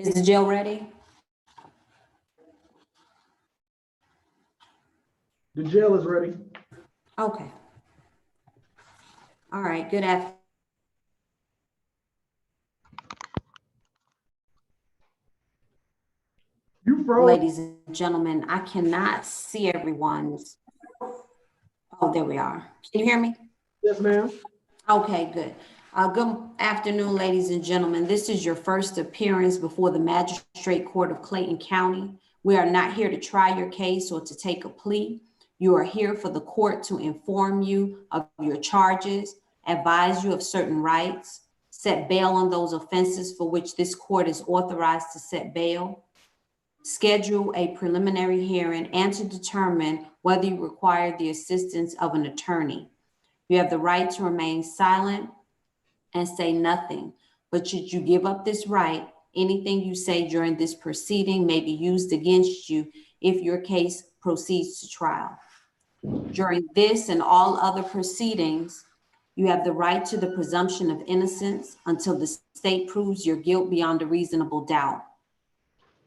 Is the jail ready? The jail is ready. Okay. All right, good afternoon. You froze. Ladies and gentlemen, I cannot see everyone's. Oh, there we are. Can you hear me? Yes, ma'am. Okay, good. Good afternoon, ladies and gentlemen. This is your first appearance before the Magistrate Court of Clayton County. We are not here to try your case or to take a plea. You are here for the court to inform you of your charges, advise you of certain rights, set bail on those offenses for which this court is authorized to set bail, schedule a preliminary hearing, and to determine whether you require the assistance of an attorney. You have the right to remain silent and say nothing, but should you give up this right, anything you say during this proceeding may be used against you if your case proceeds to trial. During this and all other proceedings, you have the right to the presumption of innocence until the state proves your guilt beyond a reasonable doubt.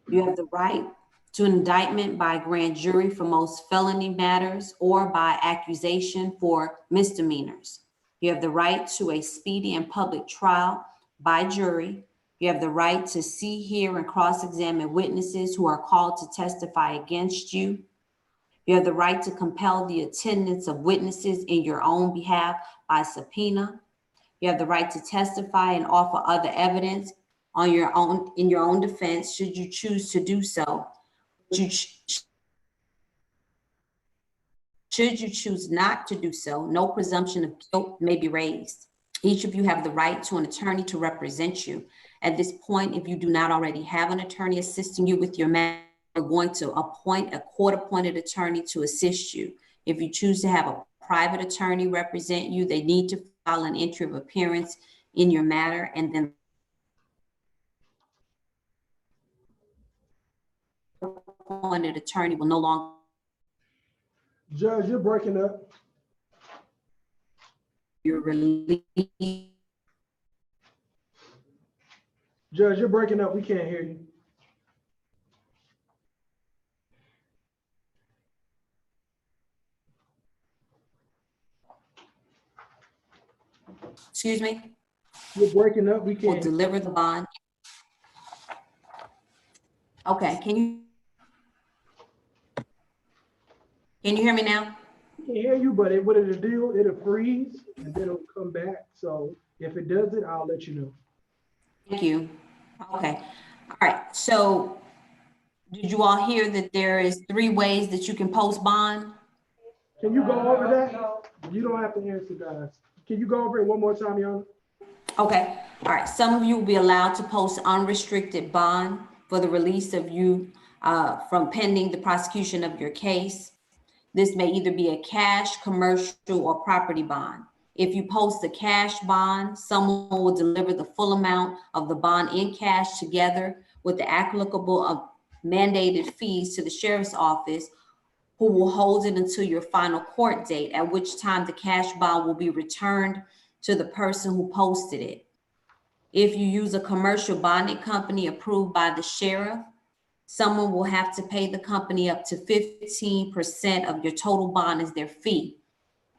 You have the right to indictment by grand jury for most felony matters or by accusation for misdemeanors. You have the right to a speedy and public trial by jury. You have the right to see, hear, and cross-examine witnesses who are called to testify against you. You have the right to compel the attendance of witnesses in your own behalf by subpoena. You have the right to testify and offer other evidence on your own in your own defense should you choose to do so. Should you choose not to do so, no presumption of guilt may be raised. Each of you have the right to an attorney to represent you. At this point, if you do not already have an attorney assisting you with your matter, we're going to appoint a court-appointed attorney to assist you. If you choose to have a private attorney represent you, they need to file an entry of appearance in your matter, and then appointed attorney will no longer. Judge, you're breaking up. You're released. Judge, you're breaking up. We can't hear you. Excuse me? You're breaking up. We Will can't. deliver the bond. Okay, can you hear me now? I can hear you, but what it'll do, it'll freeze and then it'll come back. So if it does it, I'll let you know. Thank you. Okay. All right. So did you all hear that there is 3 ways that you can post bond? Can you go over that? You don't have to answer, guys. Can you go over it one more time, Yana? Okay. All right. Some of you will be allowed to post unrestricted bond for the release of you from pending the prosecution of your case. This may either be a cash, commercial, or property bond. If you post a cash bond, someone will deliver the full amount of the bond in cash together with the applicable of mandated fees to the sheriff's office, who will hold it until your final court date, at which time the cash bond will be returned to the person who posted it. If you use a commercial bonding company approved by the sheriff, someone will have to pay the company up to 15% of your total bond as their fee.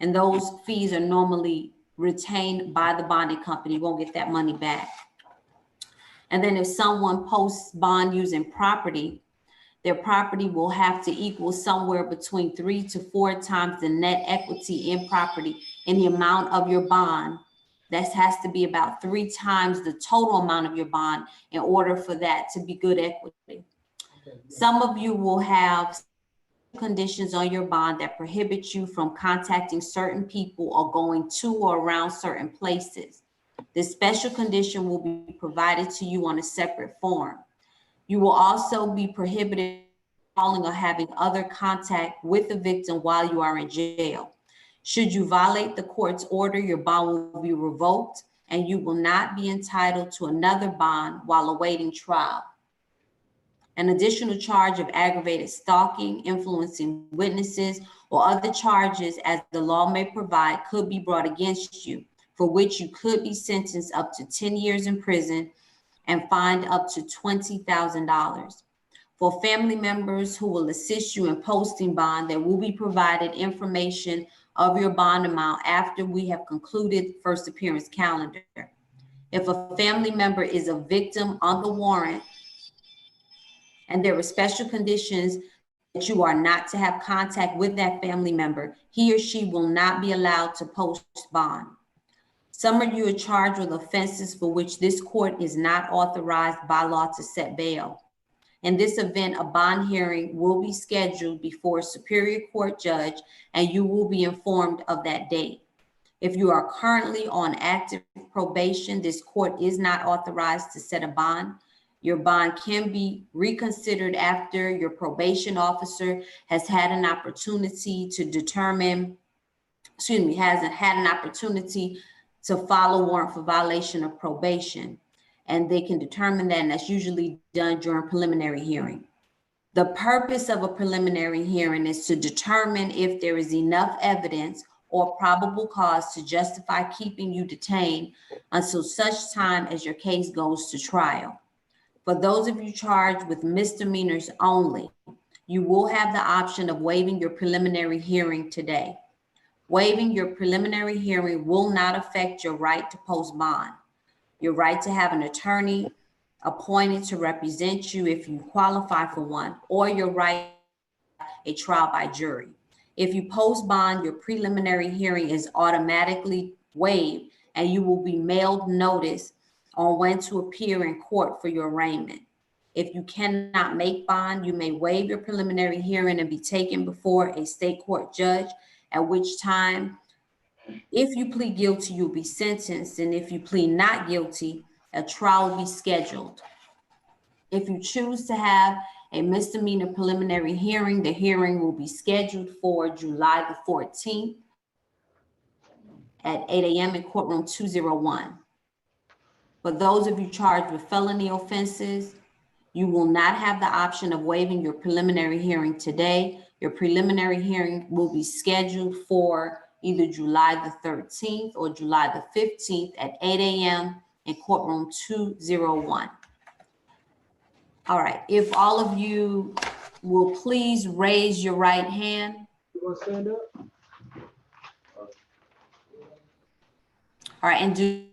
And those fees are normally retained by the bonding company. You won't get that money back. And then if someone posts bond using property, their property will have to equal somewhere between 3 to 4 times the net equity in property in the amount of your bond. That has to be about 3 times the total amount of your bond in order for that to be good equity. Some of you will have conditions on your bond that prohibit you from contacting certain people or going to or around certain places. This special condition will be provided to you on a separate form. You will also be prohibited from calling or having other contact with the victim while you are in jail. Should you violate the court's order, your bond will be revoked and you will not be entitled to another bond while awaiting trial. An additional charge of aggravated stalking, influencing witnesses, or other charges as the law may provide could be brought against you, for which you could be sentenced up to 10 years in prison and fined up to $20,000. For family members who will assist you in posting bond, they will be provided information of your bond amount after we have concluded first appearance calendar. If a family member is a victim on the warrant and there are special conditions that you are not to have contact with that family member, he or she will not be allowed to post bond. Some of you are charged with offenses for which this court is not authorized by law to set bail. In this event, a bond hearing will be scheduled before a Superior Court judge, and you will be informed of that date. If you are currently on active probation, this court is not authorized to set a bond. Your bond can be reconsidered after your probation officer has had an opportunity to determine, hasn't had an opportunity to file a warrant for violation of probation. And they can determine that, and that's usually done during preliminary hearing. The purpose of a preliminary hearing is to determine if there is enough evidence or probable cause to justify keeping you detained until such time as your case goes to trial. For those of you charged with misdemeanors only, you will have the option of waiving your preliminary hearing today. Waiving your preliminary hearing will not affect your right to post bond, your right to have an attorney appointed to represent you if you qualify for one, or your right to a trial by jury. If you post bond, your preliminary hearing is automatically waived and you will be mailed notice on when to appear in court for your arraignment. If you cannot make bond, you may waive your preliminary hearing and be taken before a state court judge, at which time, if you plead guilty, you'll be sentenced, and if you plead not guilty, a trial will be scheduled. If you choose to have a misdemeanor preliminary hearing, the hearing will be scheduled for July the 14th at 8 a.m. in courtroom 201. For those of you charged with felony offenses, you will not have the option of waiving your preliminary hearing today. Your preliminary hearing will be scheduled for either July the 13th or July the 15th at 8 a.m. in courtroom 201. All right, if all of you will please raise your right hand. You want to stand up? All right, and do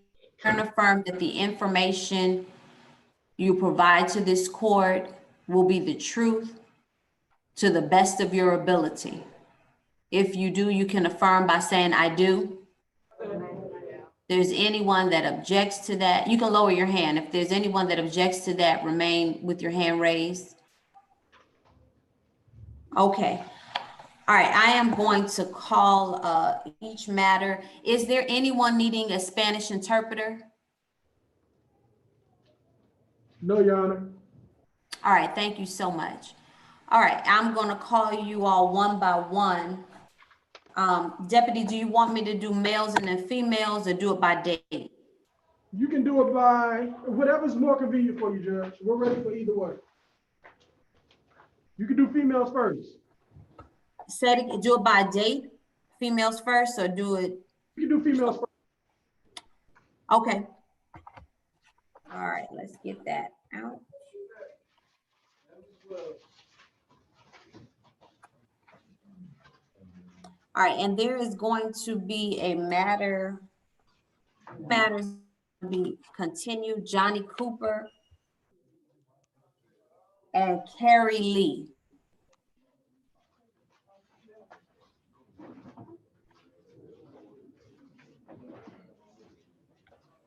affirm that the information you provide to this court will be the truth to the best of your ability. If you do, you can affirm by saying, I do. There's anyone that objects to that, you can lower your hand. If there's anyone that objects to that, remain with your hand raised. Okay. All right, I am going to call each matter. Is there anyone needing a Spanish interpreter? No, Your Honor. All right, thank you so much. All right, I'm going to call you all one by one. Deputy, do you want me to do males and then females, or do it by date? You can do it by whatever's more convenient for you, Judge. We're ready for either way. You can do females first. Do it by date, females first, or do it? You can do females first. Okay. All right, let's get that out. All right, and there is going to be a matters be continued. Johnny Cooper and Carrie Lee.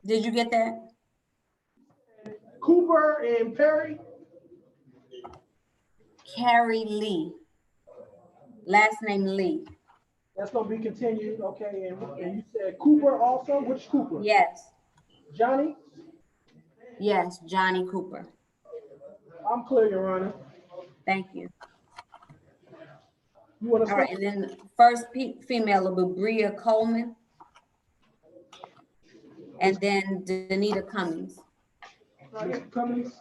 Did you get that? Cooper and Perry? Carrie Lee. Last name Lee. That's going to be continued. Okay. And you said Cooper also? Which Cooper? Yes. Johnny? Yes, Johnny Cooper. I'm clear, Your Honor. Thank you. You want to All right, and then the first female will be Bria Coleman. And then Danita Cummings. Cummings?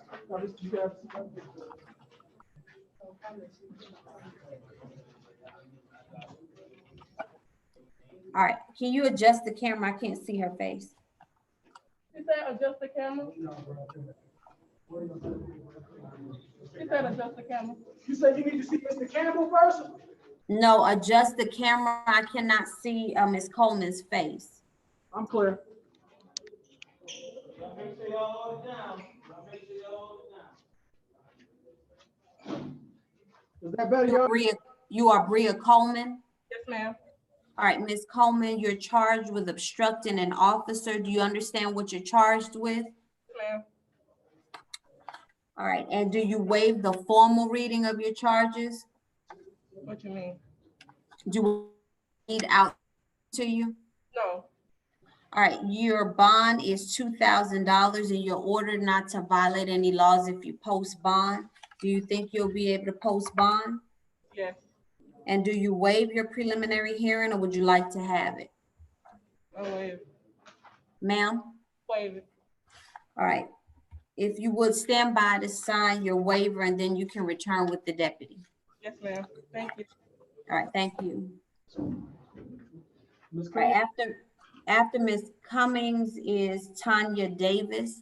All right, can you adjust the camera? I can't see her face. You said adjust the camera? He said adjust the camera. You said you need to see Mr. Campbell first? No, adjust the camera. I cannot see Ms. Coleman's face. I'm clear. Is that better, y'all? You are Bria Coleman? Yes, ma'am. All right, Ms. Coleman, you're charged with obstructing an officer. Do you understand what you're charged with? Yes, ma'am. All right, and do you waive the formal reading of your charges? What you mean? Do you read out to you? No. All right, your bond is $2,000 and you're ordered not to violate any laws if you post bond. Do you think you'll be able to post bond? Yes. And do you waive your preliminary hearing or would you like to have it? I waive. Ma'am? Waive it. All right. If you would stand by to sign your waiver and then you can return with the deputy. Yes, ma'am. Thank you. All right, thank you. Ms. All right, Cole? after Ms. Cummings is Tanya Davis.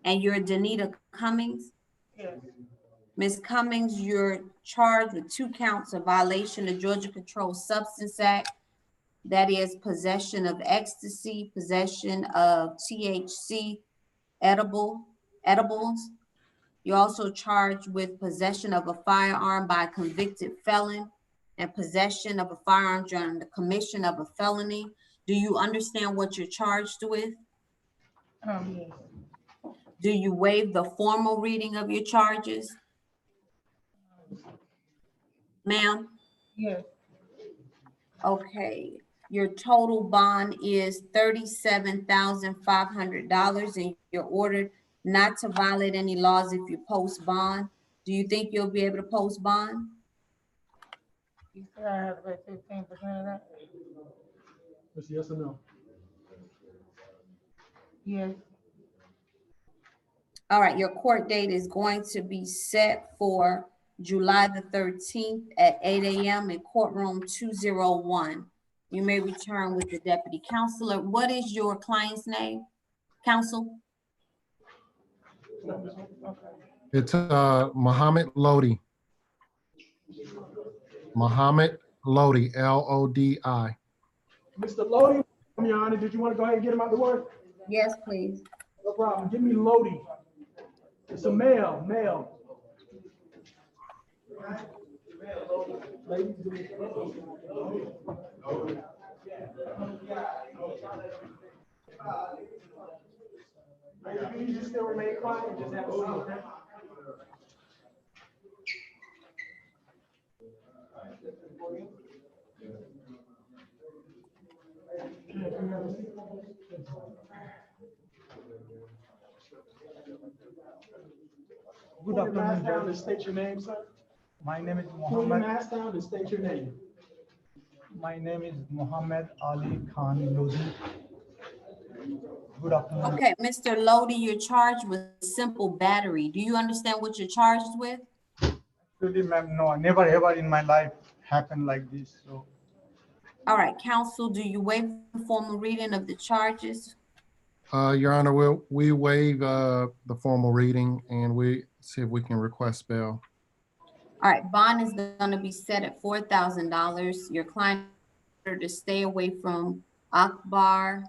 And you're Danita Cummings. Yes. Ms. Cummings, you're charged with 2 counts of violation of Georgia Controlled Substance Act. That is possession of ecstasy, possession of THC edibles. You're also charged with possession of a firearm by a convicted felon and possession of a firearm during the commission of a felony. Do you understand what you're charged with? Yes. Do you waive the formal reading of your charges? Ma'am? Yes. Okay, your total bond is $37,500 and you're ordered not to violate any laws if you post bond. Do you think you'll be able to post bond? You said I had to pay 15% of that? It's yes or no? Yes. All right, your court date is going to be set for July the 13th at 8 a.m. in courtroom 201. You may return with the deputy counselor. What is your client's name, counsel? It's Muhammad Lodi. Muhammad Lodi, Lodi. Mr. Lodi, Your Honor, did you want to go ahead and get him out the way? Yes, please. No problem. Give me Lodi. It's a male. Ladies, do it. You just still remain quiet and just have a seat, okay? Good Pull your mask afternoon, down and Judge. state your name, sir. My name is Pull your Muhammad. mask down and state your name. My name is Muhammad Ali Khan Lodi. Good afternoon. Okay, Mr. Lodi, you're charged with simple battery. Do you understand what you're charged with? Really, ma'am, no, never ever in my life happened like this. So All right, counsel, do you waive the formal reading of the charges? Your Honor, we waive the formal reading and we see if we can request bail. All right, bond is gonna be set at $4,000. Your client ordered to stay away from Akbar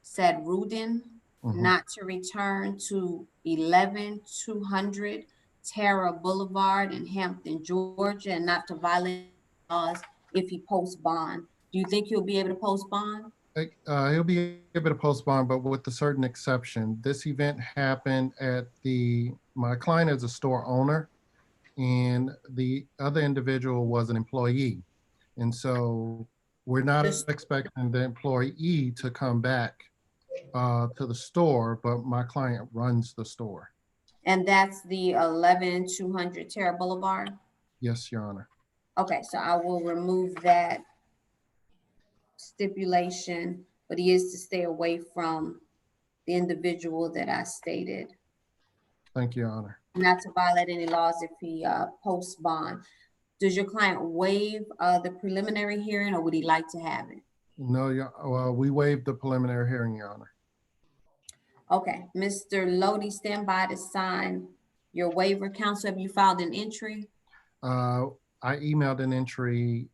Sadruddin, not to return to 11200 Tara Boulevard in Hampton, Georgia, and not to violate laws if he posts bond. Do you think you'll be able to post bond? He'll be able to post bond, but with a certain exception. This event happened at my client is a store owner and the other individual was an employee. And so we're not expecting the employee to come back to the store, but my client runs the store. And that's the 11200 Tara Boulevard? Yes, Your Honor. Okay, so I will remove that stipulation, but he is to stay away from the individual that I stated, Thank you, Your Honor. not to violate any laws if he posts bond. Does your client waive the preliminary hearing or would he like to have it? No, we waived the preliminary hearing, Your Honor. Okay, Mr. Lodi, stand by to sign your waiver. Counsel, have you filed an entry? I emailed an entry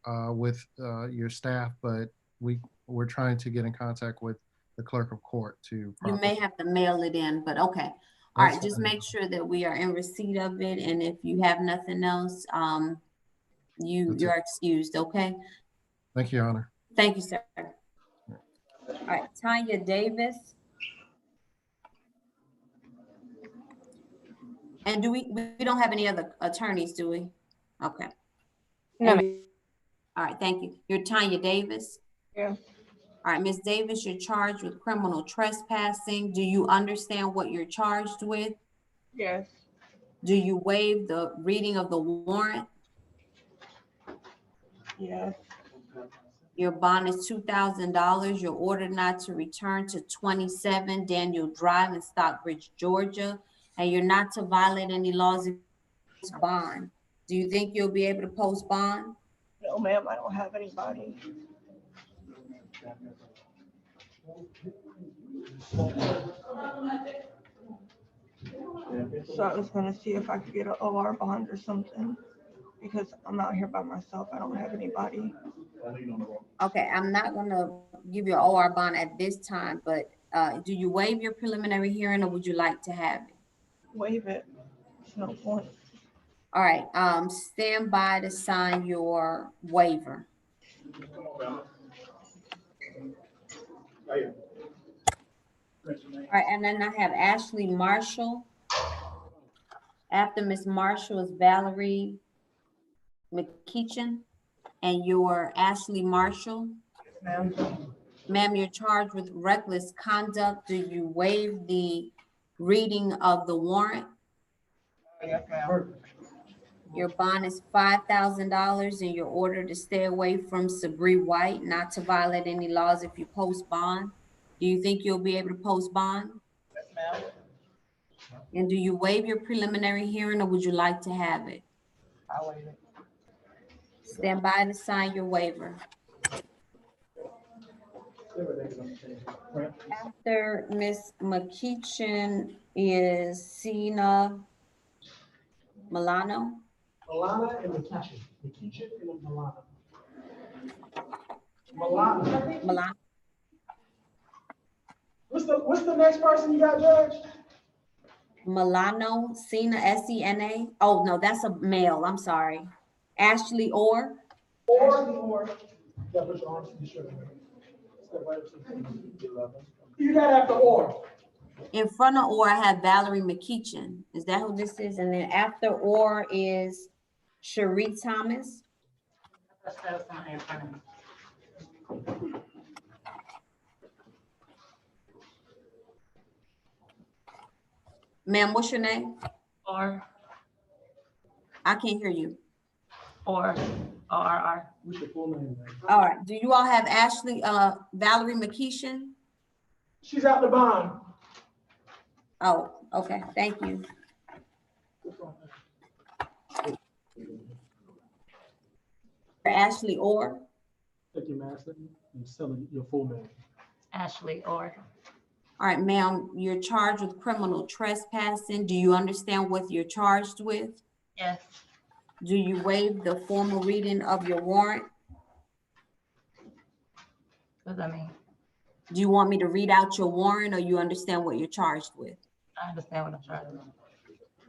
with your staff, but we're trying to get in contact with the clerk of court to. You may have to mail it in, but okay. All That's right, just fine. make sure that we are in receipt of it, and if you have nothing else, That's you're it. excused, okay? Thank you, Your Honor. Thank you, sir. All right, Tanya Davis. And we don't have any other attorneys, do we? Okay. No, And all right, thank you. You're Tanya Davis? Yeah. All right, Ms. Davis, you're charged with criminal trespassing. Do you understand what you're charged with? Yes. Do you waive the reading of the warrant? Yes. Your bond is $2,000. You're ordered not to return to 27 Daniel Drive in Stockbridge, Georgia, and you're not to violate any laws of bond. Do you think you'll be able to post bond? No, ma'am, I don't have anybody. So I was gonna see if I could get an OR bond or something, because I'm out here by myself. I don't have anybody. Okay, I'm not gonna give you an OR bond at this time, but do you waive your preliminary hearing or would you like to have it? Waive it. There's no point. All right, stand by to sign your waiver. All right, and then I have Ashley Marshall. After Ms. Marshall is Valerie McKeechin, and you're Ashley Marshall. Ma'am. Ma'am, you're charged with reckless conduct. Do you waive the reading of the warrant? Yes, ma'am. Your bond is $5,000 and you're ordered to stay away from Sabree White, not to violate any laws if you post bond. Do you think you'll be able to post bond? Yes, ma'am. And do you waive your preliminary hearing or would you like to have it? I waive it. Stand by to sign your waiver. After Ms. McKeechin is Sina Milano. Milana and McKeechin. McKeechin and Milana. Milana. Milano. What's the next person you got, Judge? Milano, Sina, S-E-N-A. Oh, no, that's a male. I'm sorry. Ashley Orr. Or. You got after or. In front of Orr, I have Valerie McKeechin. Is that who this is? And then after Orr is Cherie Thomas. Ma'am, what's your name? Or I can't hear you. R. What's your full name, man? All right. Do you all have Ashley, Valerie McKeechin? She's out the bond. Oh, okay. Thank you. Ashley Orr. Take your master and sell your full name. Ashley Or. All right, ma'am, you're charged with criminal trespassing. Do you understand what you're charged with? Yes. Do you waive the formal reading of your warrant? What does that mean? Do you want me to read out your warrant or you understand what you're charged with? I understand what I'm trying to do.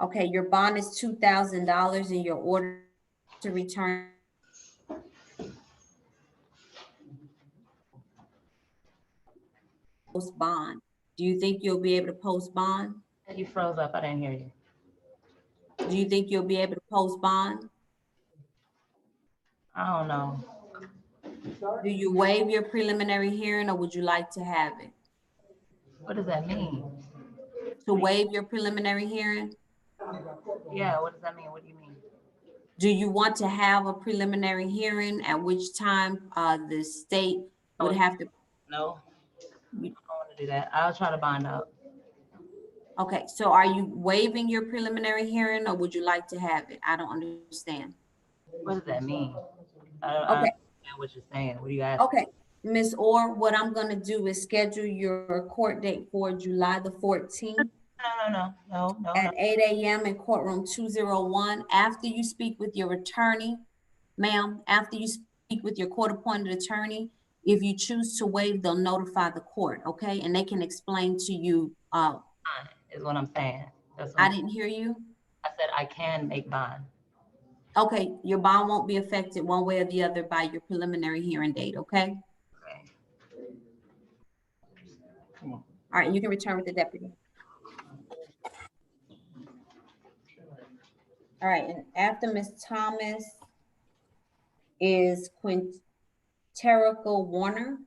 Okay, your bond is $2,000 and you're ordered to return. Post bond. Do you think you'll be able to post bond? You froze up. I didn't hear you. Do you think you'll be able to post bond? I don't know. Do you waive your preliminary hearing or would you like to have it? What does that mean? To waive your preliminary hearing? Yeah, what does that mean? What do you mean? Do you want to have a preliminary hearing at which time the state would have to? No, I don't want to do that. I'll try to bond out. Okay, so are you waiving your preliminary hearing or would you like to have it? I don't understand. What does that mean? I don't Okay. understand what you're saying. What do you ask? Okay, Ms. Orr, what I'm gonna do is schedule your court date for July the 14th No. at 8 a.m. in courtroom 201. After you speak with your attorney, ma'am, after you speak with your court-appointed attorney, if you choose to waive, they'll notify the court, okay? And they can explain to you, Is what I'm saying. That's what I didn't hear you. I said. I can make bond. Okay, your bond won't be affected one way or the other by your preliminary hearing date, okay? Okay. All right, you can return with the deputy. All right, and after Ms. Thomas is Quinterica Warner,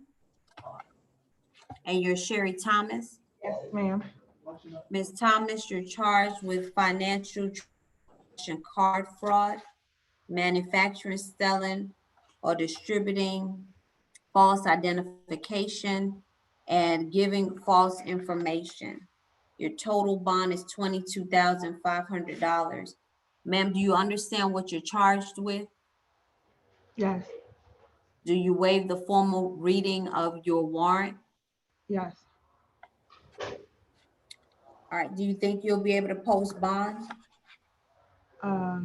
and you're Sherry Thomas. Yes, ma'am. Ms. Thomas, you're charged with financial transaction card fraud, manufacturing, selling, or distributing false identification, and giving false information. Your total bond is $22,500. Ma'am, do you understand what you're charged with? Yes, Do you waive the formal reading of your warrant? yes. All right, do you think you'll be able to post bond? Probably.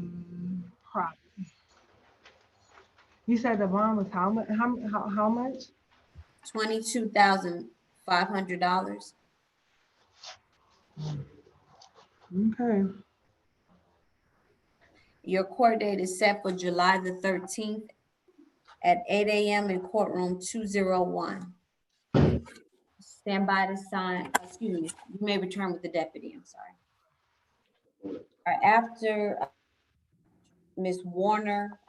You said the bond was how much? How much? $22,500. Okay. Your court date is set for July the 13th at 8 a.m. in courtroom 201. Stand by to sign, excuse me, you may return with the deputy, I'm sorry. All right, after Ms. Warner.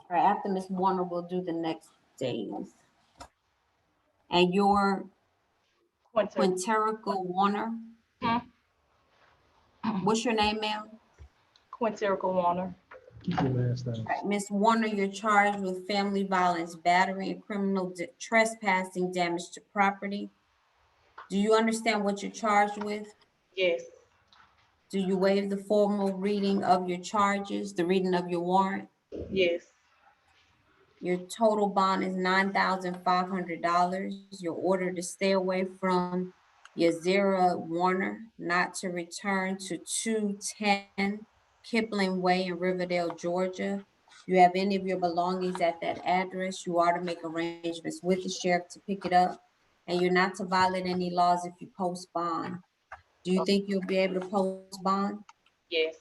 All right, after Ms. Warner, we'll do the next days. And your Quinterica Warner. What's your name, ma'am? Quinterica Warner. All right, Ms. Warner, you're charged with family violence, battery, and criminal trespassing, damage to property. Do you understand what you're charged with? Yes. Do you waive the formal reading of your charges, the reading of your warrant? Yes. Your total bond is $9,500. You're ordered to stay away from Yazira Warner, not to return to 210 Kipling Way in Riverdale, Georgia. You have any of your belongings at that address, you are to make arrangements with the sheriff to pick it up, and you're not to violate any laws if you post bond. Do you think you'll be able to post bond? Yes.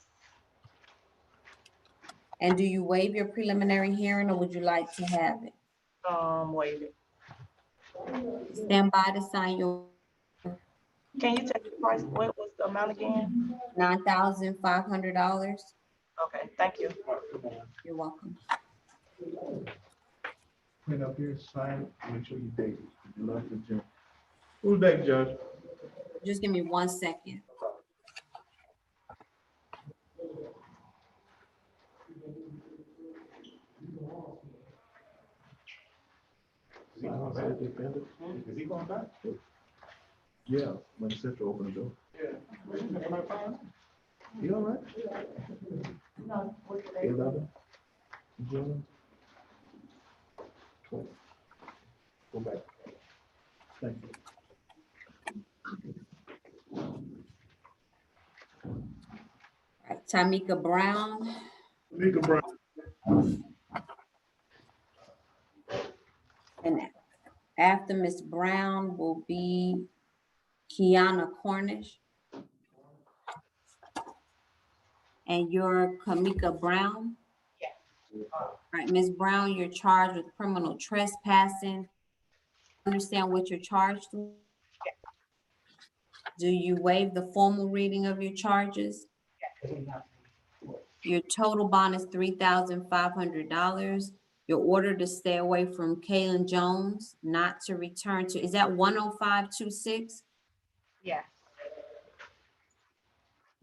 And do you waive your preliminary hearing, or would you like to have it? Waive it. Stand by to sign your Can you tell me the price? What was the amount again? $9,500. Okay, thank you. You're welcome. Clean up here, sign, make sure you date it. You love the judge. Who's back, Judge? Just give me 1 second. Is he going back? Is he going back? Yeah, when the sister opened the door. Yeah. You all right? No. 11? June? 12. Go back. Thank you. All right, Tamika Brown. Mika Brown. And after Ms. Brown will be Kiana Cornish. And you're Kamika Brown? Yes. All right, Ms. Brown, you're charged with criminal trespassing. Understand what you're charged with? Yes. Do you waive the formal reading of your charges? Yes. Your total bond is $3,500. You're ordered to stay away from Kaylin Jones, not to return to, is that 10526? Yes.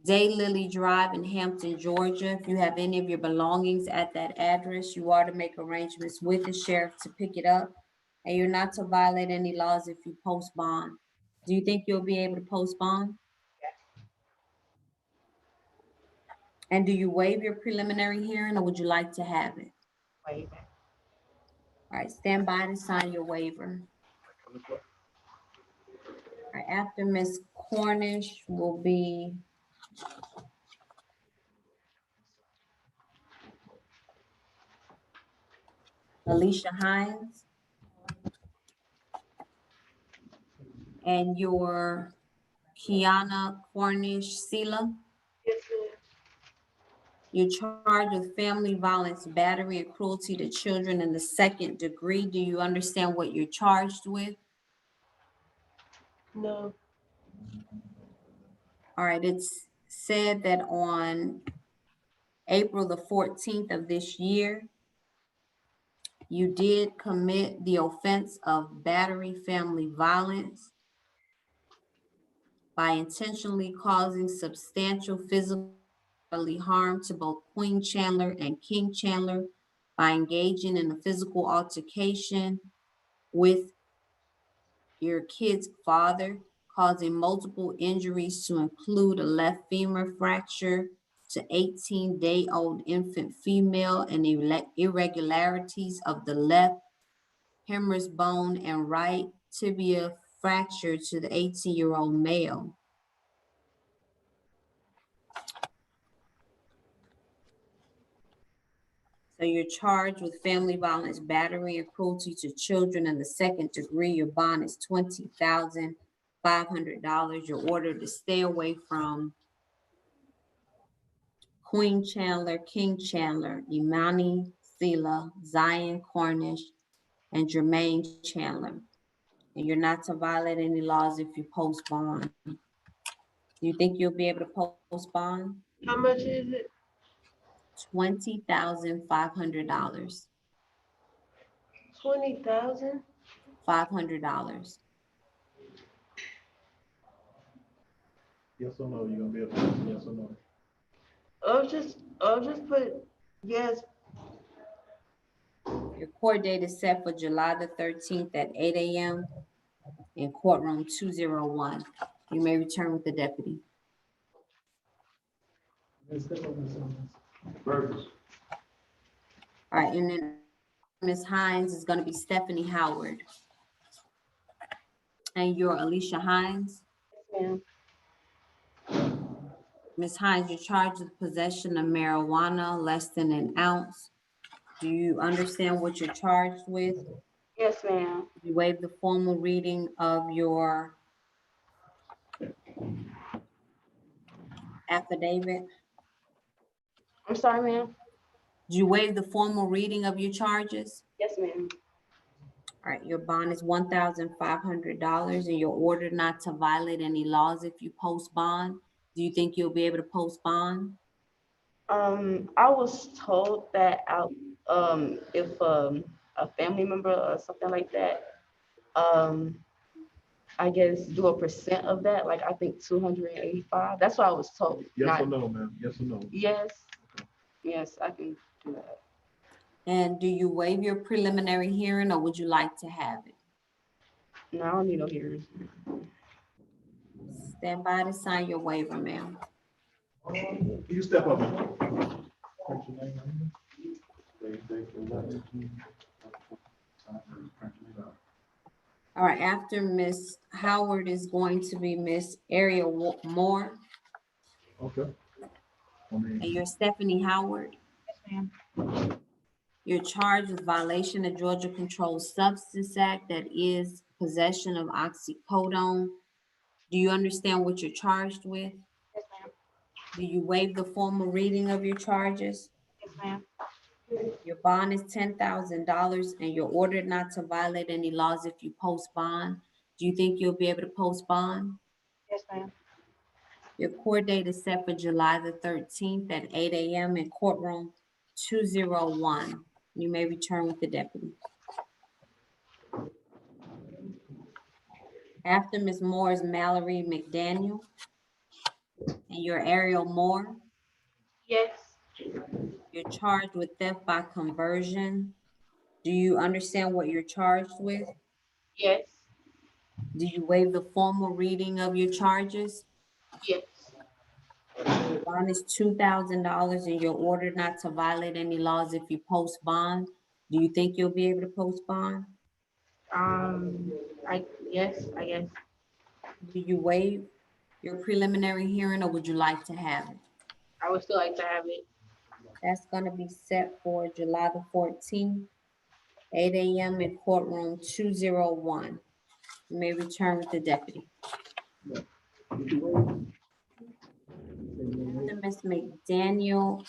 Daylily Drive in Hampton, Georgia. If you have any of your belongings at that address, you are to make arrangements with the sheriff to pick it up. and you're not to violate any laws if you post bond. Do you think you'll be able to post bond? And do you waive your preliminary hearing, or would you like to have it? Wait. All right, stand by to sign your waiver. All right, after Ms. Cornish will be Alicia Hines. And your Kiana Cornish Sela. Yes, ma'am. You're charged with family violence, battery, and cruelty to children in the second degree. Do you understand what you're charged with? No. All right, it's said that on April the 14th of this year, you did commit the offense of battery, family violence by intentionally causing substantial physical harm to both Queen Chandler and King Chandler by engaging in a physical altercation with your kid's father, causing multiple injuries to include a left femur fracture to 18-day-old infant female and irregularities of the left humerus bone and right tibia fracture to the 18-year-old male. So you're charged with family violence, battery, and cruelty to children in the second degree. Your bond is $20,500. You're ordered to stay away from Queen Chandler, King Chandler, Imani Sela, Zion Cornish, and Jermaine Chandler. And you're not to violate any laws if you post bond. Do you think you'll be able to post bond? How much is it? $20,500. 20,000? $500. Yes or no, you gonna be able to, yes or no? I'll just put yes. Your court date is set for July the 13th at 8 a.m. in courtroom 201. You may return with the deputy. Burgess. All right, and then Ms. Hines is gonna be Stephanie Howard. And you're Alicia Hines. Ma'am. Ms. Hines, you're charged with possession of marijuana less than an ounce. Do you understand what you're charged with? Yes, ma'am. You waive the formal reading of your affidavit. I'm sorry, ma'am. Do you waive the formal reading of your charges? Yes, ma'am. All right, your bond is $1,500 and you're ordered not to violate any laws if you post bond. Do you think you'll be able to post bond? I was told that if a family member or something like that, I guess do a percent of that, like I think 285. That's what I was told. Yes or no, ma'am? Yes or no? Yes, yes, I can do that. And do you waive your preliminary hearing or would you like to have it? No, I don't need no hearings. Stand by to sign your waiver, ma'am. Can you step up? Man? All right, after Ms. Howard is going to be Ms. Ariel Moore, Okay. and you're Stephanie Howard. Yes, ma'am. You're charged with violation of Georgia Controlled Substance Act, that is possession of oxycodone. Do you understand what you're charged with? Yes, ma'am. Do you waive the formal reading of your charges? Yes, ma'am. Your bond is $10,000 and you're ordered not to violate any laws if you post bond. Do you think you'll be able to post bond? Yes, ma'am. Your court date is set for July the 13th at 8 a.m. in courtroom 201. You may return with the deputy. After Ms. Moore is Mallory McDaniel, and you're Ariel Moore. Yes. You're charged with theft by conversion Do you understand what you're charged with? Yes, Do you waive the formal reading of your charges? yes. Your bond is $2,000 and you're ordered not to violate any laws if you post bond. Do you think you'll be able to post bond? Yes, I guess. Do you waive your preliminary hearing or would you like to have it? I would still like to have it. That's gonna be set for July the 14th, 8 a.m. in courtroom 201. You may return with the deputy. Ms. McDaniel.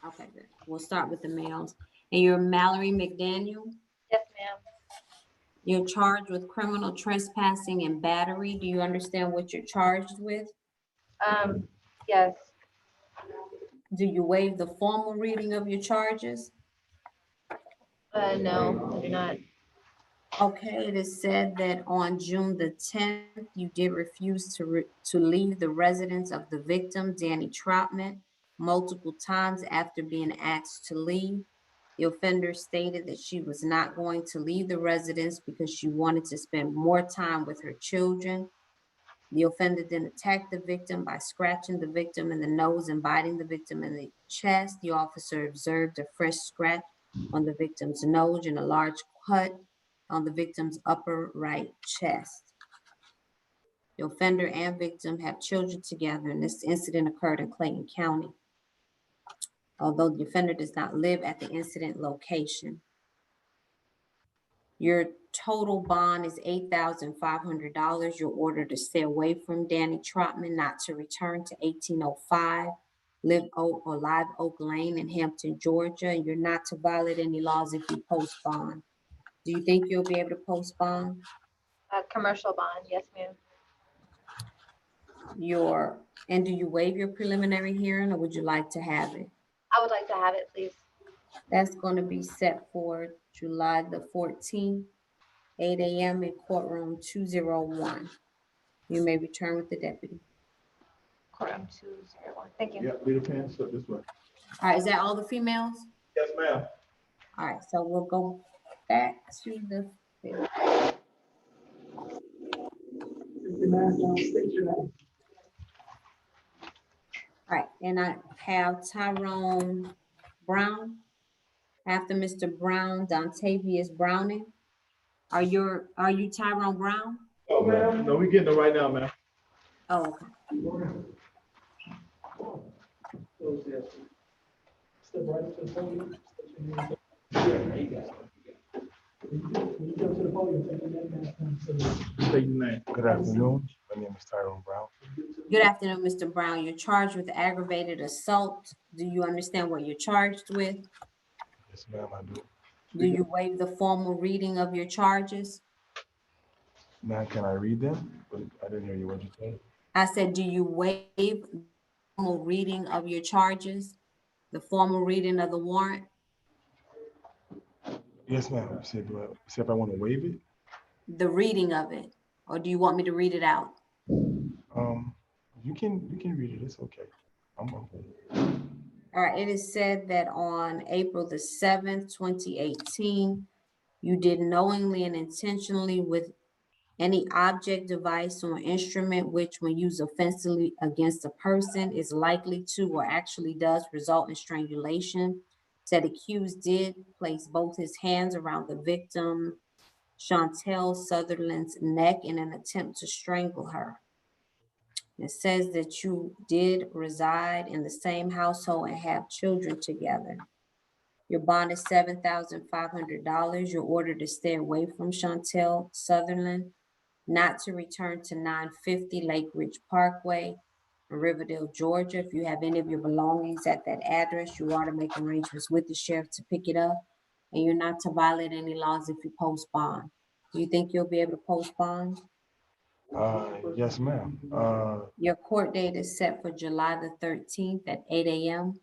Okay, good. We'll start with the males. And you're Mallory McDaniel? Yes, ma'am. You're charged with criminal trespassing and battery. Do you understand what you're charged with? Yes. Do you waive the formal reading of your charges? No, I do not. Okay, it is said that on June the 10th, you did refuse to leave the residence of the victim, Danny Troutman, multiple times after being asked to leave. The offender stated that she was not going to leave the residence because she wanted to spend more time with her children. The offender then attacked the victim by scratching the victim in the nose and biting the victim in the chest. The officer observed a fresh scratch on the victim's nose and a large cut on the victim's upper right chest. The offender and victim have children together, and this incident occurred in Clayton County, although the offender does not live at the incident location. Your total bond is $8,500. You're ordered to stay away from Danny Trotman, not to return to 1805 Live Oak Lane in Hampton, Georgia. And you're not to violate any laws if you post bond. Do you think you'll be able to post bond? Commercial bond, yes, ma'am. And do you waive your preliminary hearing or would you like to have it? I would like to have it, please. That's going to be set for July the 14th, 8 a.m. in courtroom 201. You may return with the deputy. Courtroom 201. Thank you. Yeah, leave the pants up this way. All right, is that all the females? Yes, ma'am. All right, so we'll go back to the. All right, and I have Tyrone Brown. After Mr. Brown, Dontavius Browning. Are you Tyrone Brown? Oh, ma'am. No, we getting it right now, ma'am. Oh, okay. Step right up to the podium. Say your name. Good afternoon. My name is Tyrone Brown. Good afternoon, Mr. Brown. You're charged with aggravated assault. Do you understand what you're charged with? Yes, ma'am, I do. Do you waive the formal reading of your charges? Ma'am, can I read them? But I didn't hear you. What you said? I said, do you waive the formal reading of your charges? The formal reading of the warrant? Yes, ma'am. You said, if I want to waive it? The reading of it, or do you want me to read it out? You can read it. It's okay. I'm okay. All right, it is said that on April the 7th, 2018, you did knowingly and intentionally with any object, device, or instrument which, when used offensively against a person, is likely to or actually does result in strangulation. Said accused did place both his hands around the victim, Chantel Sutherland's neck in an attempt to strangle her. It says that you did reside in the same household and have children together. Your bond is $7,500. You're ordered to stay away from Chantel Sutherland, not to return to 950 Lake Ridge Parkway in Riverdale, Georgia. If you have any of your belongings at that address, you are to make arrangements with the sheriff to pick it up. And you're not to violate any laws if you post bond. Do you think you'll be able to post bond? Yes, ma'am. Your court date is set for July the 13th at 8 a.m.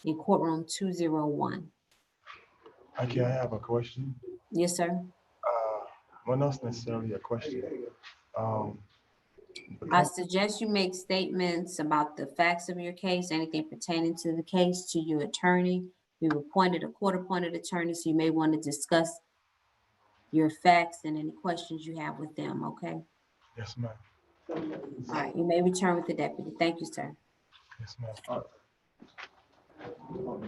in courtroom 201. Okay, I have a question. Yes, sir. Well, not necessarily a question. Um, I suggest you make statements about the facts of your case, anything pertaining to the case, to your attorney. We've appointed a court-appointed attorney, so you may want to discuss your facts and any questions you have with them, okay? Yes, ma'am. All right, you may return with the deputy. Thank you, sir. Yes, ma'am. All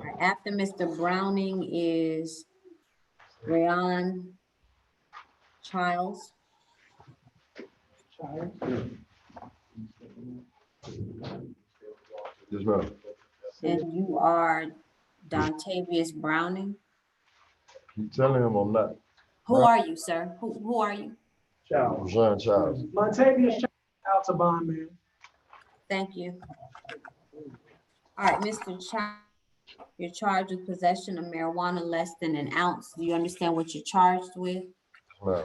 right, after Mr. Browning is Rayon Childs. Yes, ma'am. And you are Dontavius Browning. You telling him I'm not. Who are you, sir? Who are you? Charles. John Charles. Montavious out to bond, man. Thank you. All right, Mr. Child, you're charged with possession of marijuana less than an ounce. Do you understand what you're charged with? Yes, ma'am.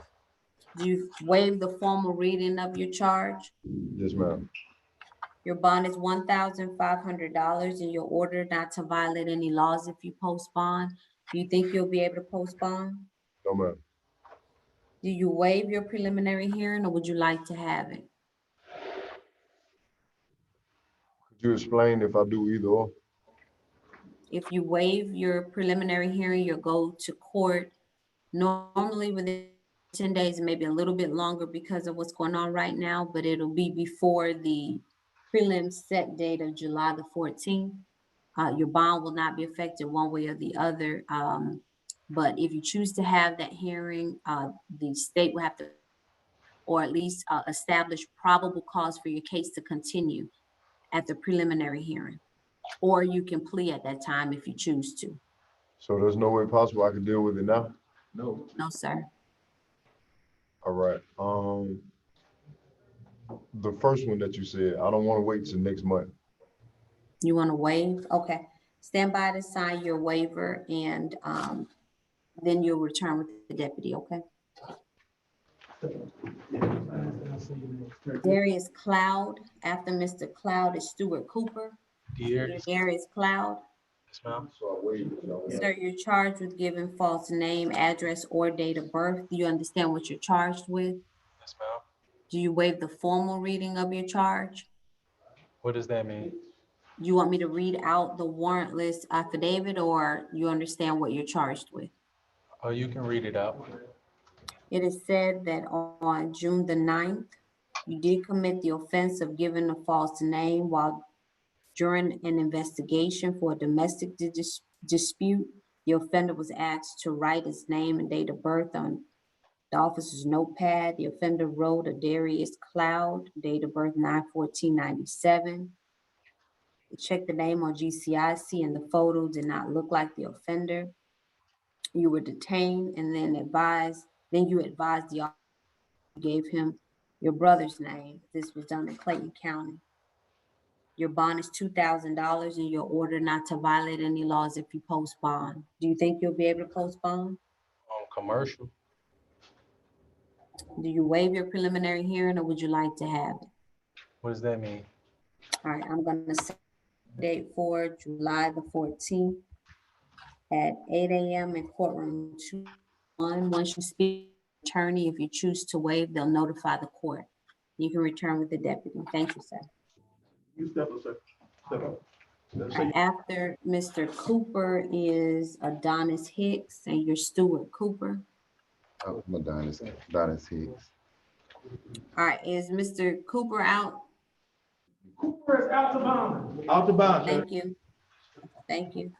Do you waive the formal reading of your charge? Yes, ma'am. Your bond is $1,500 and you're ordered not to violate any laws if you post bond. Do you think you'll be able to post bond? No, ma'am. Do you waive your preliminary hearing or would you like to have it? Could you explain if I do either or? If you waive your preliminary hearing, you'll go to court normally within 10 days, maybe a little bit longer because of what's going on right now, but it'll be before the prelim set date of July the 14th. Your bond will not be affected one way or the other. But if you choose to have that hearing, the state will have to, or at least establish probable cause for your case to continue at the preliminary hearing. Or you can plea at that time if you choose to. So there's no way possible I can deal with it now? No. No, sir. All right. The first one that you said, I don't want to wait till next month. You want to waive? Okay. Stand by to sign your waiver and then you'll return with the deputy, okay? Darius Cloud. After Mr. Cloud is Stuart Cooper. Darius Cloud. Yes, ma'am. Sir, you're charged with giving false name, address, or date of birth. Do you understand what you're charged with? Yes, ma'am. Do you waive the formal reading of your charge? What does that mean? Do you want me to read out the warrantless affidavit or you understand what you're charged with? Oh, you can read it out. It is said that on June the 9th, you did commit the offense of giving a false name while during an investigation for a domestic dispute. The offender was asked to write his name and date of birth on the officer's notepad. The offender wrote a Darius Cloud, date of birth 9/14/97. Check the name on GCIC and the photo did not look like the offender. You were detained and then you advised the officer, you gave him your brother's name. This was done in Clayton County. Your bond is $2,000 and you're ordered not to violate any laws if you post bond. Do you think you'll be able to post bond? Commercial. Do you waive your preliminary hearing or would you like to have it? What does that mean? All right, I'm gonna set the date for July the 14th at 8 a.m. in courtroom 2-1. Once you speak to the attorney, if you choose to waive, they'll notify the court. You can return with the deputy. Thank you, sir. You step up, sir. Step up. All right, after Mr. Cooper is Adonis Hicks and you're Stuart Cooper. Oh, I'm Adonis Hicks. All right, is Mr. Cooper out? Cooper is out to bond. Out the bounds, sir. Thank you. Thank you.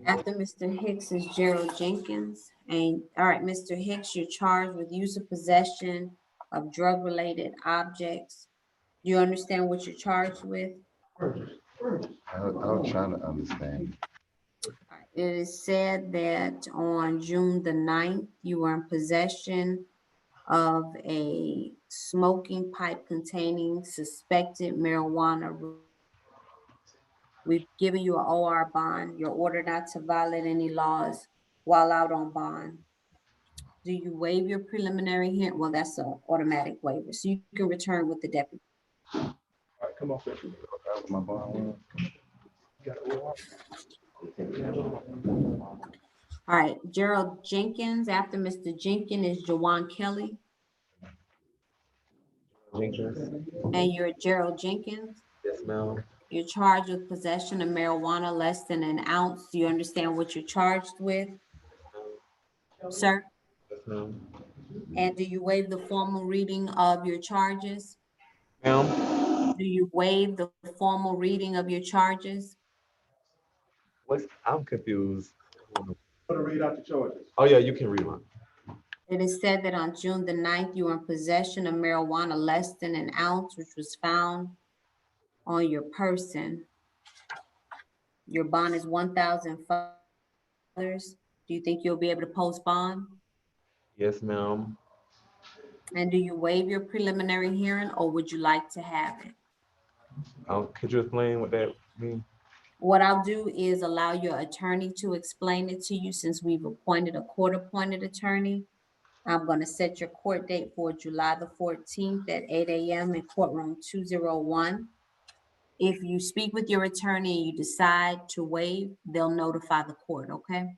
After Mr. Hicks is Gerald Jenkins. And all right, Mr. Hicks, you're charged with use of possession of drug-related objects. Do you understand what you're charged with? I was trying to understand. All right, it is said that on June the 9th, you were in possession of a smoking pipe containing suspected marijuana. We've given you an OR bond. You're ordered not to violate any laws while out on bond. Do you waive your preliminary hearing? Well, that's an automatic waiver, so you can return with the deputy. All right, come on, sir. That was my bond. Got it. All right, Gerald Jenkins. After Mr. Jenkins is Jawan Kelly, Jenkins. and you're Gerald Jenkins. Yes, ma'am. You're charged with possession of marijuana less than an ounce. Do you understand what you're charged with, sir? Yes, ma'am. And do you waive the formal reading of your charges? Ma'am, Do you waive the formal reading of your charges? I'm confused. Want to read out the charges? Oh, yeah, you can read mine. It is said that on June the 9th, you were in possession of marijuana less than an ounce, which was found on your person. Your bond is $1,000. Do you think you'll be able to post bond? Yes, ma'am. And do you waive your preliminary hearing, or would you like to have it? Could you explain what that means? What I'll do is allow your attorney to explain it to you, since we've appointed a court-appointed attorney. I'm going to set your court date for July the 14th at 8 a.m. in courtroom 201. If you speak with your attorney and you decide to waive, they'll notify the court, okay?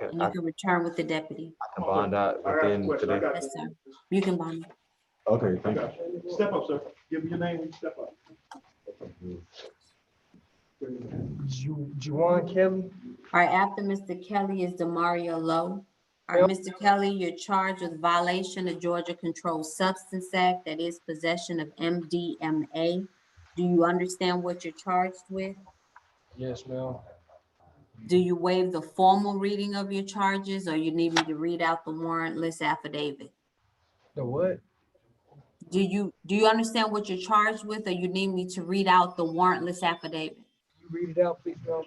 And you can return with the deputy. I can bond out within today. Yes, sir. You can bond. Okay, thank you. Step up, sir. Give me your name and step up. Juwan Kelly. All right, after Mr. Kelly is Demario Lowe. All right, Mr. Kelly, you're charged with violation of Georgia Controlled Substance Act, that is possession of MDMA. Do you understand what you're charged with? Yes, ma'am. Do you waive the formal reading of your charges, or you need me to read out the warrantless affidavit? The what? Do you understand what you're charged with, or you need me to read out the warrantless affidavit? You read it out, please, ma'am.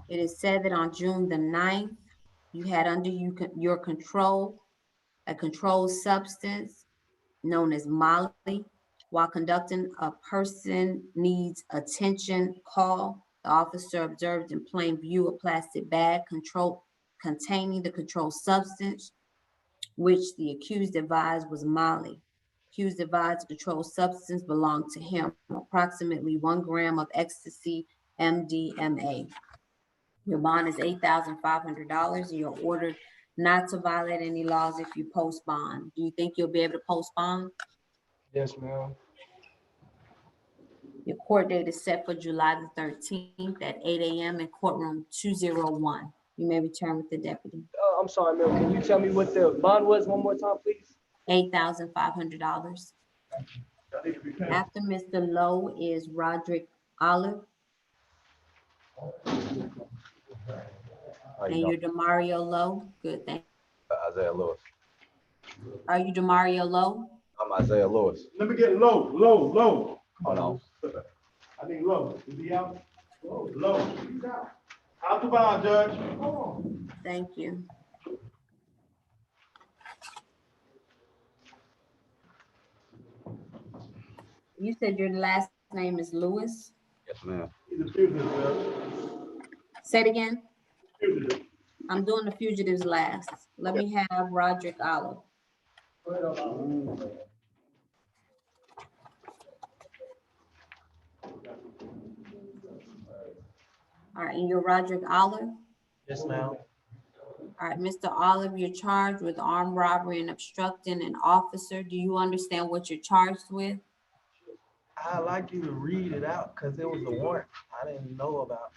It is said that on June the 9th, you had under your control a controlled substance known as Molly. While conducting a person needs attention call, the officer observed in plain view a plastic bag containing the controlled substance, which the accused advised was Molly. Accused advised the controlled substance belonged to him, approximately 1 gram of ecstasy MDMA. Your bond is $8,500, and you're ordered not to violate any laws if you post bond. Do you think you'll be able to post bond? Yes, ma'am. Your court date is set for July the 13th at 8 a.m. in courtroom 201. You may return with the deputy. I'm sorry, ma'am. Can you tell me what the bond was one more time, please? $8,500. After Mr. Lowe is Roderick Olive, and you're Demario Lowe. Good, thank Isaiah Lewis. you. Are you Demario Lowe? I'm Isaiah Lewis. Let me get low. Hold on. I need low. Is he out? Low. He's out. Out to bond, Judge. Come on. Thank you. You said your last name is Lewis? Yes, ma'am. He's a fugitive, Judge. Say it again. Fugitive. I'm doing the fugitives last. Let me have Roderick Olive. All right, and you're Roderick Olive? Yes, ma'am. All right, Mr. Olive, you're charged with armed robbery and obstructing an officer. Do you understand what you're charged with? I'd like you to read it out because it was a warrant I didn't know about.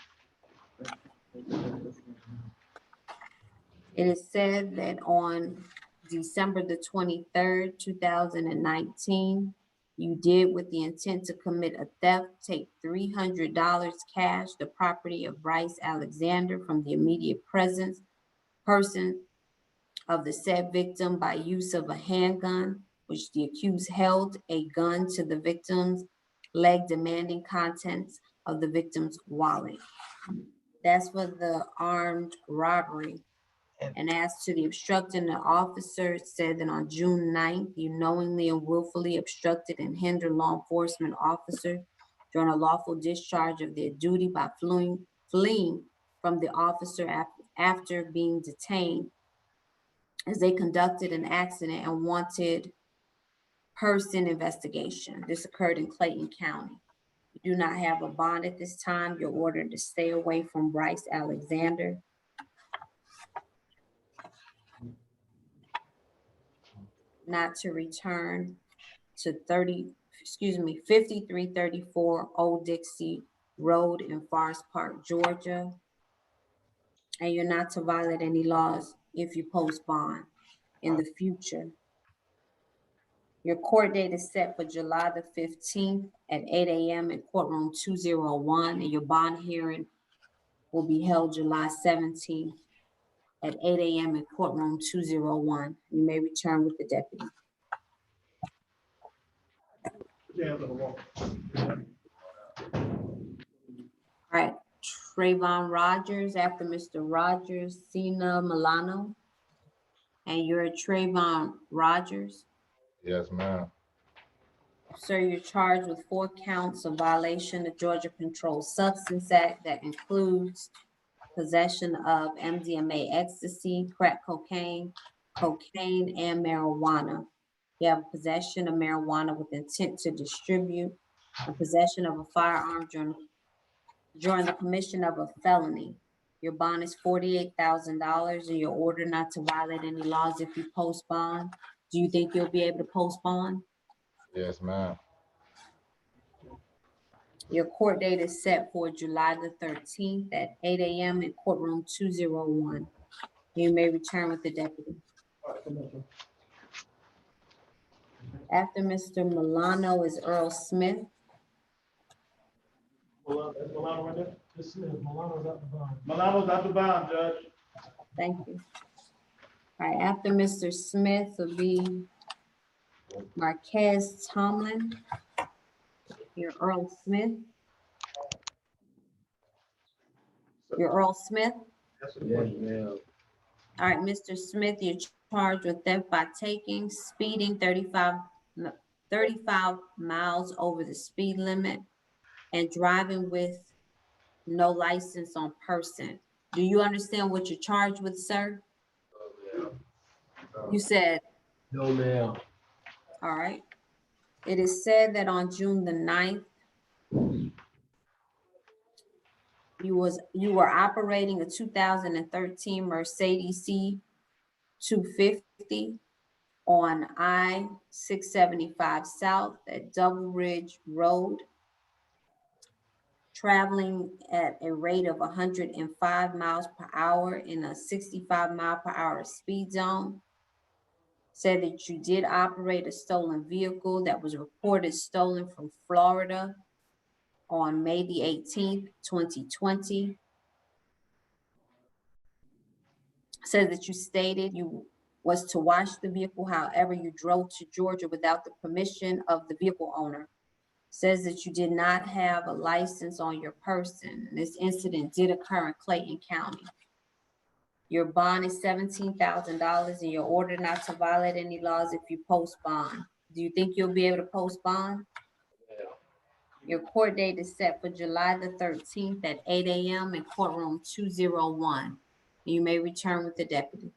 It is said that on December the 23rd, 2019, you did with the intent to commit a theft, take $300 cash, the property of Bryce Alexander, from the immediate person of the said victim by use of a handgun, which the accused held a gun to the victim's leg, demanding contents of the victim's wallet. That's for the armed robbery. And as to the obstructing the officer, it said that on June 9th, you knowingly and willfully obstructed and hindered law enforcement officers during a lawful discharge of their duty by fleeing from the officer after being detained as they conducted an accident and wanted person investigation. This occurred in Clayton County. do not have a bond at this time. You're ordered to stay away from Bryce Alexander. Not to return to 5334 Old Dixie Road in Forest Park, Georgia. And you're not to violate any laws if you post bond in the future. Your court date is set for July the 15th at 8 a.m. in courtroom 201, and your bond hearing will be held July 17th at 8 a.m. in courtroom 201. You may return with the deputy. All right, Trayvon Rogers, after Mr. Rogers, Cena Milano. And you're Trayvon Rogers. Yes, ma'am. Sir, you're charged with 4 counts of violation of Georgia Controlled Substance Act that includes possession of MDMA, ecstasy, crack cocaine, and marijuana. You have possession of marijuana with intent to distribute, and possession of a firearm during the commission of a felony. Your bond is $48,000, and you're ordered not to violate any laws if you post bond. Do you think you'll be able to post bond? Yes, ma'am. Your court date is set for July the 13th at 8 a.m. in courtroom 201. You may return with the deputy. After Mr. Milano is Earl Smith. That's Milano right there? This Smith, Milano's out the bond. Milano's out the bond, Judge. Thank you. All right, after Mr. Smith will be Marquez Tomlin. You're Earl Smith. You're Earl Smith. Yes, ma'am. All right, Mr. Smith, you're charged with theft by taking, speeding 35 miles over the speed limit, and driving with no license on person. Do you understand what you're charged with, sir? You said, No, ma'am. all right. It is said that on June the 9th, you were operating a 2013 Mercedes C250 on I-675 South at Double Ridge Road, traveling at a rate of 105 miles per hour in a 65 mile per hour speed zone. Said that you did operate a stolen vehicle that was reported stolen from Florida on May the 18th, 2020. Said that you stated you was to wash the vehicle, however, you drove to Georgia without the permission of the vehicle owner. Says that you did not have a license on your person. This incident did occur in Clayton County. Your bond is $17,000, and you're ordered not to violate any laws if you post bond. Do you think you'll be able to post bond? Yeah. Your court date is set for July the 13th at 8 a.m. in courtroom 201. You may return with the deputy.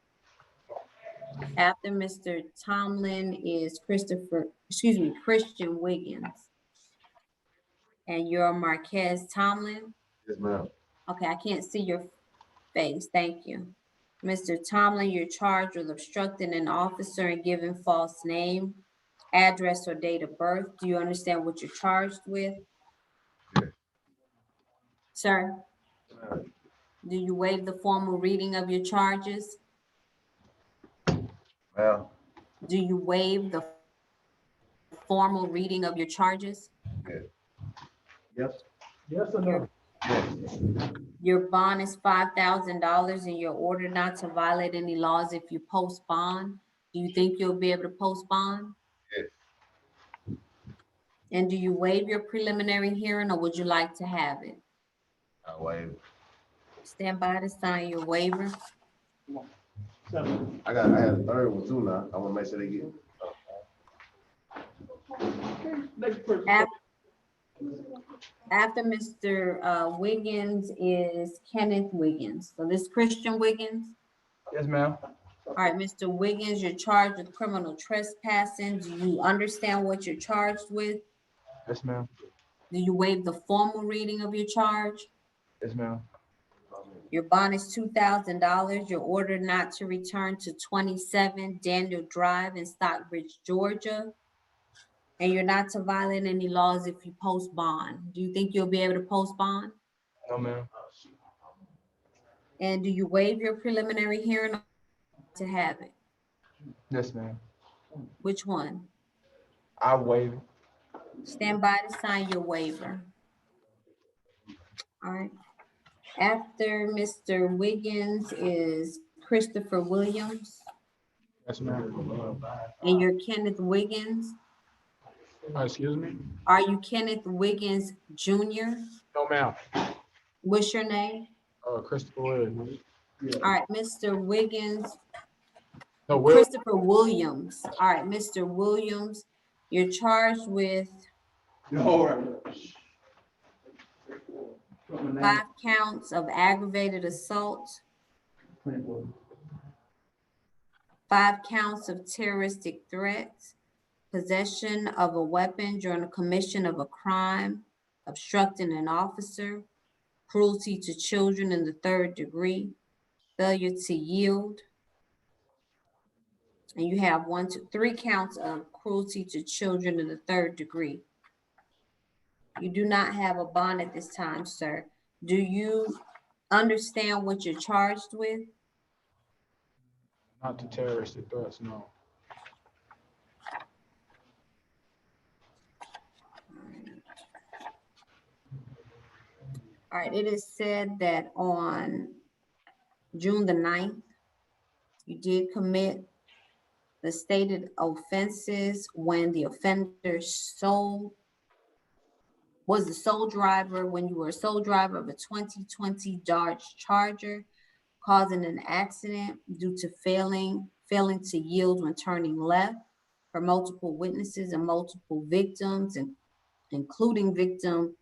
After Mr. Tomlin is Christian Wiggins. And you're Marquez Tomlin? Yes, ma'am. Okay, I can't see your face. Thank you. Mr. Tomlin, you're charged with obstructing an officer and giving false name, address, or date of birth. Do you understand what you're charged with? Yes. Sir, do you waive the formal reading of your charges? Well, Do you waive the formal reading of your charges? yes. Yes. Yes or no? Your bond is $5,000, and you're ordered not to violate any laws if you post bond. Do you think you'll be able to post bond? Yes. And do you waive your preliminary hearing, or would you like to have it? I waive. Stand by to sign your waiver. Seven. I had a third one too now. I want to make sure they get. Next person. After Mr. Wiggins is Kenneth Wiggins. So this Christian Wiggins. Yes, ma'am. All right, Mr. Wiggins, you're charged with criminal trespassing. Do you understand what you're charged with? Yes, ma'am. Do you waive the formal reading of your charge? Yes, ma'am. Your bond is $2,000. You're ordered not to return to 27 Daniel Drive in Stockbridge, Georgia. And you're not to violate any laws if you post bond. Do you think you'll be able to post bond? No, ma'am. And do you waive your preliminary hearing to have it? Yes, ma'am. Which one? I waive it. Stand by to sign your waiver. All right. After Mr. Wiggins is Christopher Williams, Yes, ma'am. and you're Kenneth Wiggins. Excuse me? Are you Kenneth Wiggins Jr.? No, ma'am. What's your name? Christopher Williams. All right, Mr. Wiggins, No, Will. Christopher Williams. All right, Mr. Williams, you're charged with 5 counts of aggravated assault, 5 counts of terroristic threats, possession of a weapon during the commission of a crime, obstructing an officer, cruelty to children in the 3rd degree, failure to yield. And you have 3 counts of cruelty to children in the 3rd degree. You do not have a bond at this time, sir. Do you understand what you're charged with? Not to terroristic threats, no. All right, it is said that on June the 9th, you did commit the stated offenses when the offender was the sole driver, when you were a sole driver of a 2020 Dodge Charger, causing an accident due to failing to yield when turning left for multiple witnesses and multiple victims, including victim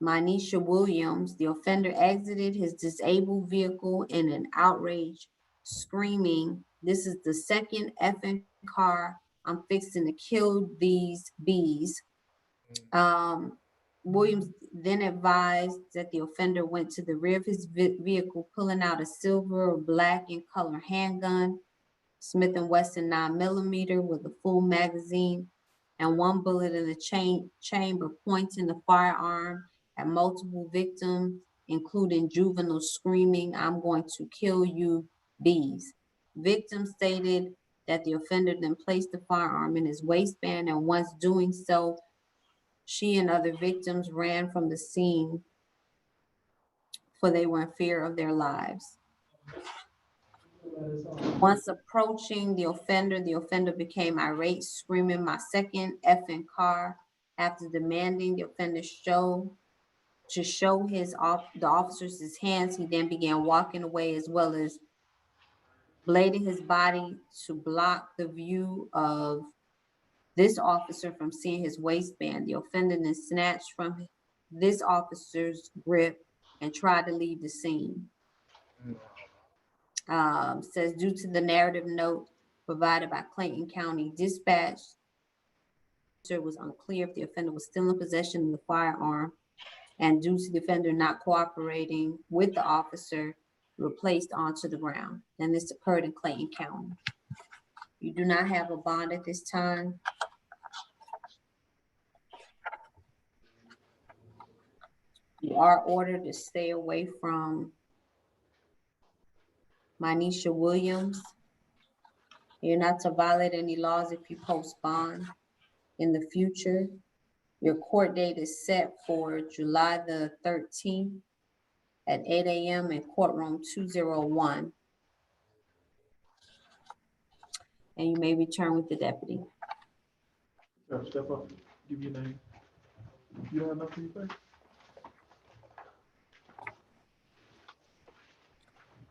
Manisha Williams. The offender exited his disabled vehicle in an outrage, screaming, "This is the second effing car. I'm fixing to kill these bees." Williams then advised that the offender went to the rear of his vehicle, pulling out a silver or black in color handgun, Smith & Wesson 9mm with a full magazine and 1 bullet in the chamber, pointing the firearm at multiple victims, including juveniles screaming, "I'm going to kill you, bees." Victims stated that the offender then placed the firearm in his waistband, and once doing so, she and other victims ran from the scene, for they were in fear of their lives. Once approaching the offender became irate, screaming, "My second effing car." After demanding the offender show the officers his hands, he then began walking away, as well as blading his body to block the view of this officer from seeing his waistband. The offender then snatched from this officer's grip and tried to leave the scene. Says due to the narrative note provided by Clayton County Dispatch, it was unclear if the offender was still in possession of the firearm, and due to the offender not cooperating with the officer, were placed onto the ground. And this occurred in Clayton County. You do not have a bond at this time. You are ordered to stay away from Manisha Williams. You're not to violate any laws if you post bond in the future. Your court date is set for July the 13th at 8 a.m. in courtroom 201. And you may return with the deputy. Step up, give your name. You don't have nothing to say?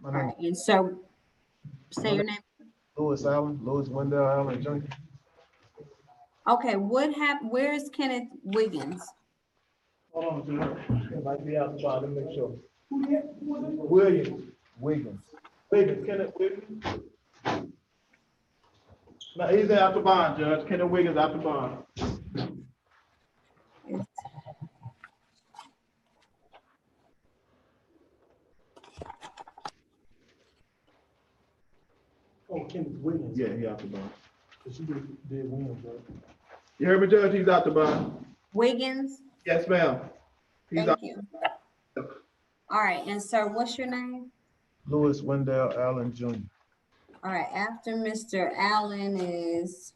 My All name right, and so say your name. Louis Allen, Louis Wendell Allen Jr. Okay, where is Kenneth Wiggins? Hold on, Judge. It might be out the bottom, make sure. Williams. Wiggins. Wiggins, Kenneth Wiggins. No, he's out the bond, Judge. Kenneth Wiggins out the bond. It's Wiggins. Yeah, he out the bond. Cause she did Williams, right? You heard me, Judge? He's out the bond. Wiggins? Yes, ma'am. He's Thank out. you. All right, and sir, what's your name? Louis Wendell Allen Jr. All right, after Mr. Allen is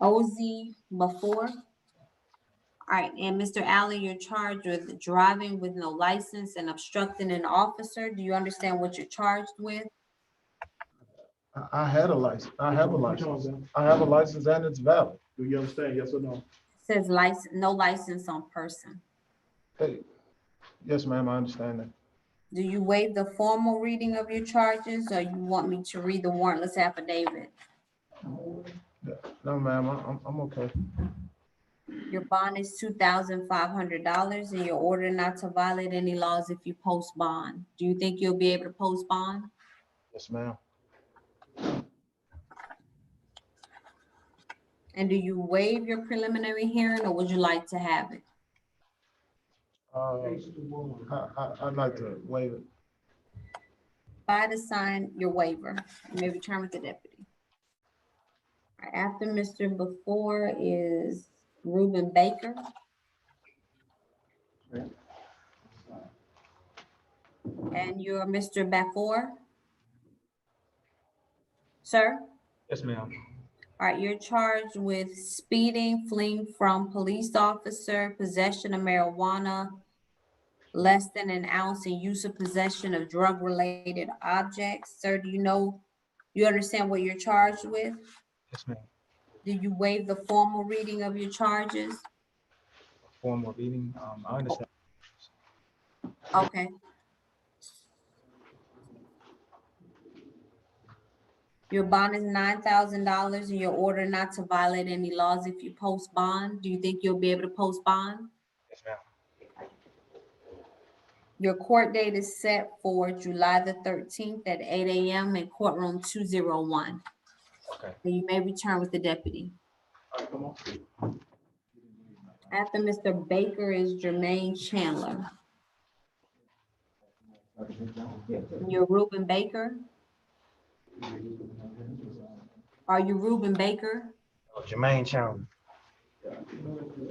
Ozzy before. All right, and Mr. Allen, you're charged with driving with no license and obstructing an officer. Do you understand what you're charged with? I had a license. I have a Which one, license. Ben? I have a license and it's valid. Do you understand? Yes or no? It says license, no license on person. Hey, yes, ma'am, I understand that. Do you waive the formal reading of your charges, or you want me to read the warrantless affidavit? No, ma'am, I'm okay. Your bond is $2,500 and you're ordered not to violate any laws if you post bond. Do you think you'll be able to post bond? Yes, ma'am. And do you waive your preliminary hearing, or would you like to have it? I'd like to waive it. By to sign your waiver, you may return with the deputy. All right, after Mr. Before is Reuben Baker. And you're Mr. Before? Sir? Yes, ma'am. All right, you're charged with speeding, fleeing from police officer, possession of marijuana, less than an ounce, and use of possession of drug-related objects. Sir, do you understand what you're charged with? Yes, ma'am. Do you waive the formal reading of your charges? Formal reading. I understand. Okay. Your bond is $9,000 and you're ordered not to violate any laws if you post bond. Do you think you'll be able to post bond? Yes, ma'am. Your court date is set for July the 13th at 8 a.m. in courtroom 201. Okay. And you may return with the deputy. All right, come on. After Mr. Baker is Jermaine Chandler. You're Reuben Baker? Are you Reuben Baker? Oh, Jermaine Chandler.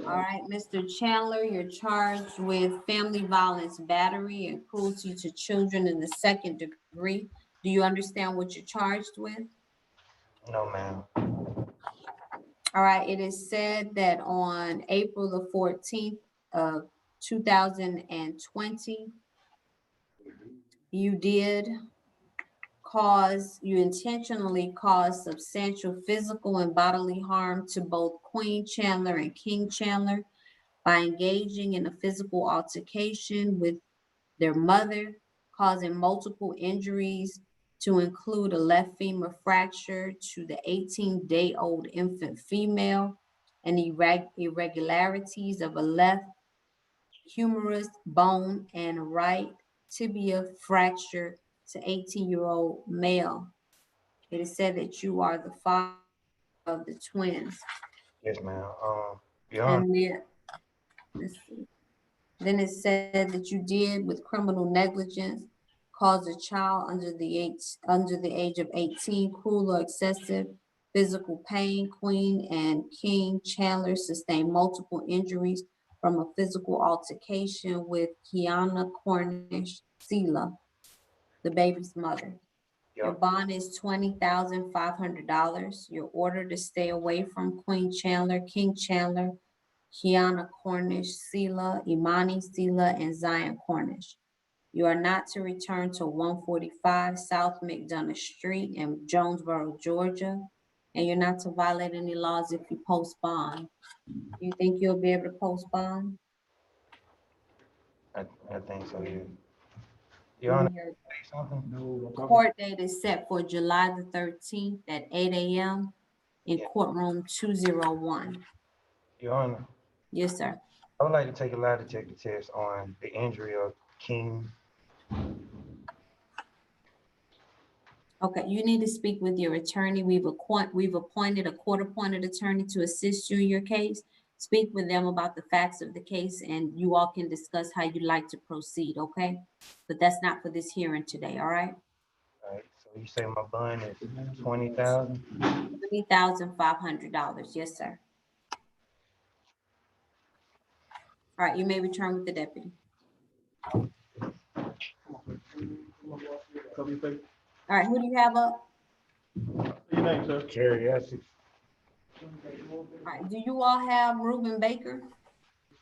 All right, Mr. Chandler, you're charged with family violence, battery, and cruelty to children in the second degree. Do you understand what you're charged with? No, ma'am. All right, it is said that on April the 14th of 2020, you intentionally caused substantial physical and bodily harm to both Queen Chandler and King Chandler by engaging in a physical altercation with their mother, causing multiple injuries to include a left femur fracture to the 18-day-old infant female and irregularities of a left humerus bone and right tibia fracture to 18-year-old male. It is said that you are the father of the twins. Yes, ma'am. Your And let's see. Then it said that you did with criminal negligence cause a child under the age of 18 cruel or excessive physical pain. Queen and King Chandler sustained multiple injuries from a physical altercation with Kiana Cornish Sela, the baby's mother. Your bond is $20,500. You're ordered to stay away from Queen Chandler, King Chandler, Kiana Cornish, Sela, Imani Sela, and Zion Cornish. You are not to return to 145 South McDonough Street in Jonesboro, Georgia, and you're not to violate any laws if you post bond. You think you'll be able to post bond? I think so, yeah. Your Honor, Your something? No, court date is set for July the 13th at 8 a.m. in courtroom 201. Your Honor, Yes, sir. I would like to take a lie detector test on the injury of King. Okay, you need to speak with your attorney. We've appointed a court-appointed attorney to assist you in your case. Speak with them about the facts of the case, and you all can discuss how you'd like to proceed, okay? But that's not for this hearing today, all right? All right, so You say my bond is 20,000? $3,500. Yes, sir. All right, you may return with the deputy. All right, who do you have up? Your name, sir? Jerry Essex. All right, do you all have Reuben Baker?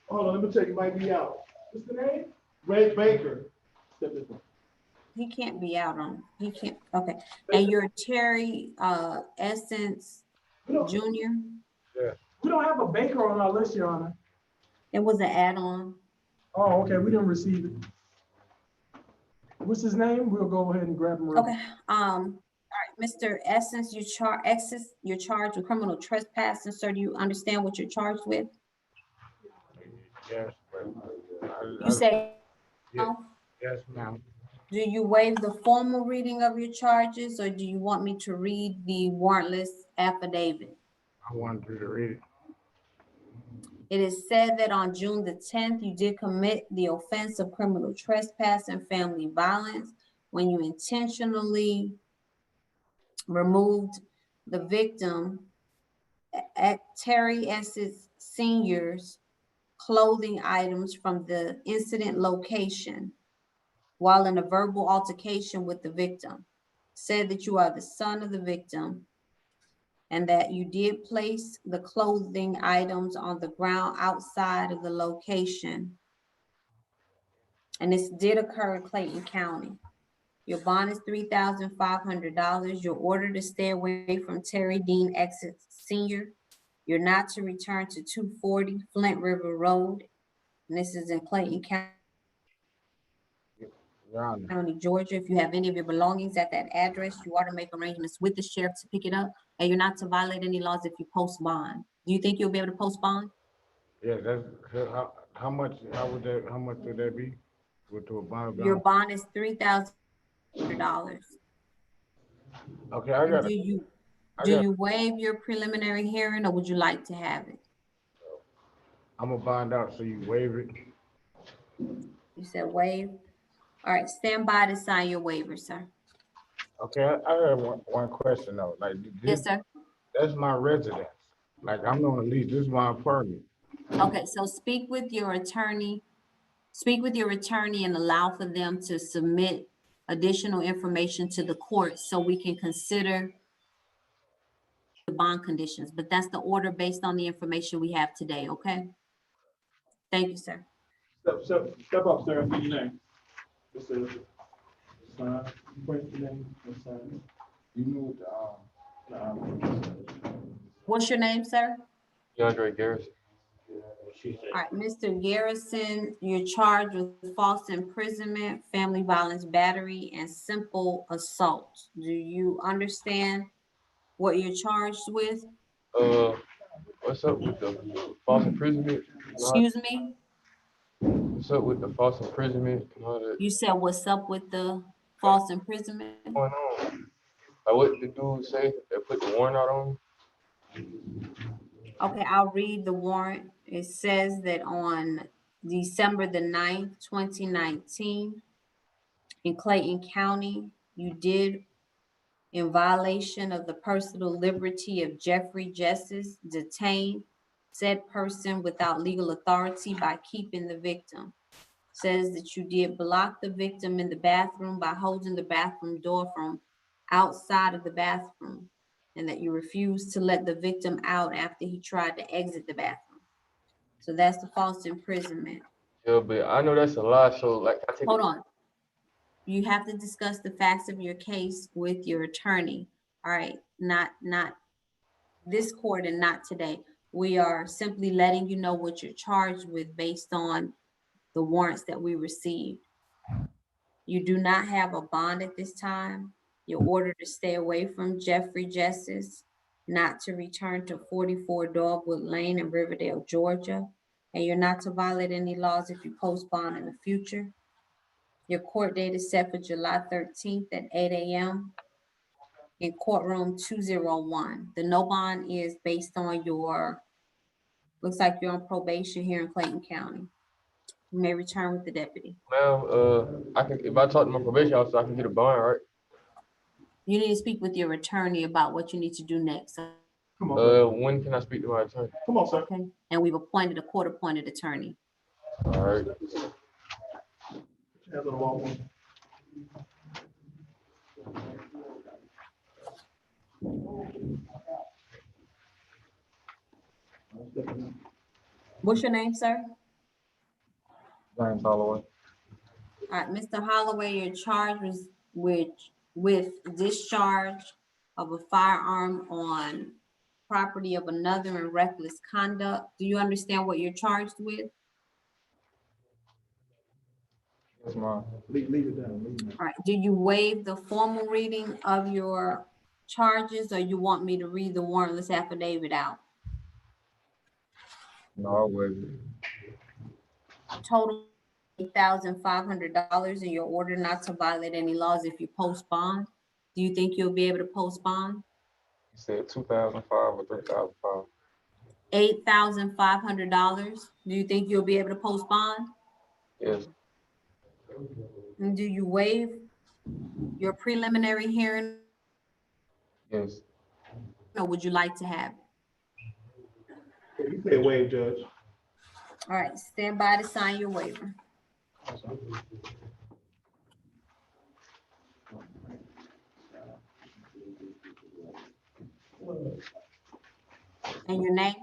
Hold on, let me check, it might be out. What's the name? Ray Baker. Step this one. He can't be out on, he can't, okay. And you're Terry Essence Jr.? Yeah. We don't have a Baker on our list, Your Honor. It was an add-on. Oh, okay, we didn't receive it. What's his name? We'll go ahead and grab him. real Okay, all right, Mr. Essence, you're charged with criminal trespassing. Sir, do you understand what you're charged with? Yes, but You say yes, no? yes, ma'am. Do you waive the formal reading of your charges, or do you want me to read the warrantless affidavit? I wanted you to read it. It is said that on June the 10th, you did commit the offense of criminal trespass and family violence when you intentionally removed the victim at Terry Essex Sr.'s clothing items from the incident location while in a verbal altercation with the victim. Said that you are the son of the victim and that you did place the clothing items on the ground outside of the location. And this did occur in Clayton County. Your bond is $3,500. You're ordered to stay away from Terry Dean Essex Sr. You're not to return to 240 Flint River Road. And this is in Clayton County, Georgia. If you have any of your belongings at that address, you are to make arrangements with the sheriff to pick it up. And you're not to violate any laws if you post bond. Do you think you'll be able to post bond? Yeah, that's how much would that be? With to a bond? Your bond is $3,000. Okay, I got Do it. you waive your preliminary hearing, or would you like to have it? I'm gonna bond out, so you waive it. You said waive. All right, stand by to sign your waiver, sir. Okay, I have one question though. Like, Yes, sir. That's my residence. Like, I'm on a lease. This is my apartment. Okay, so speak with your attorney. Speak with your attorney and allow for them to submit additional information to the court so we can consider the bond conditions. But that's the order based on the information we have today, okay? Thank you, sir. Step up, sir, and give your name. This is sign. Wait your name and sign. You moved, What's your name, sir? DeAndre Garrison. All right, Mr. Garrison, you're charged with false imprisonment, family violence, battery, and simple assault. Do you understand what you're charged with? What's up with the false imprisonment? Excuse me? What's up with the false imprisonment and all that? You said what's up with the false imprisonment? What's going on? Like, what did the dude say? They put the warrant out on him? Okay, I'll read the warrant. It says that on December the 9th, 2019, in Clayton County, you did, in violation of the personal liberty of Jeffrey Justice, detain said person without legal authority by keeping the victim. Says that you did block the victim in the bathroom by holding the bathroom door from outside of the bathroom, and that you refused to let the victim out after he tried to exit the bathroom. So that's the false imprisonment. Yeah, but I know that's a lie. So, like, I take Hold on. You have to discuss the facts of your case with your attorney. All right, not this court and not today. We are simply letting you know what you're charged with based on the warrants that we received. You do not have a bond at this time. You're ordered to stay away from Jeffrey Justice, not to return to 44 Dogwood Lane in Riverdale, Georgia, and you're not to violate any laws if you post bond in the future. Your court date is set for July 13th at 8 a.m. in courtroom 201. The no bond is based on your, looks like you're on probation here in Clayton County. You may return with the deputy. Ma'am, I can, if I talk to my probation officer, I can get a bond, right? You need to speak with your attorney about what you need to do next. Come on, sir. When can I speak to my attorney? Come on, sir. Okay, and we've appointed a court-appointed attorney. All right. Hands on the wall. What's your name, sir? James Holloway. All right, Mr. Holloway, you're charged with discharge of a firearm on property of another and reckless conduct. Do you understand what you're charged with? Yes, ma'am. Leave it down, leave it down. All right, do you waive the formal reading of your charges, or you want me to read the warrantless affidavit out? No, I waive Total $8,500, and you're ordered not to violate any laws if you post bond. Do you think you'll be able to post bond? You said 2005 or 3005. $8,500. Do you think you'll be able to post bond? Yes. And do you waive your preliminary hearing, Yes. or would you like to have it? You say waive, Judge. All right, stand by to sign your waiver. And your name?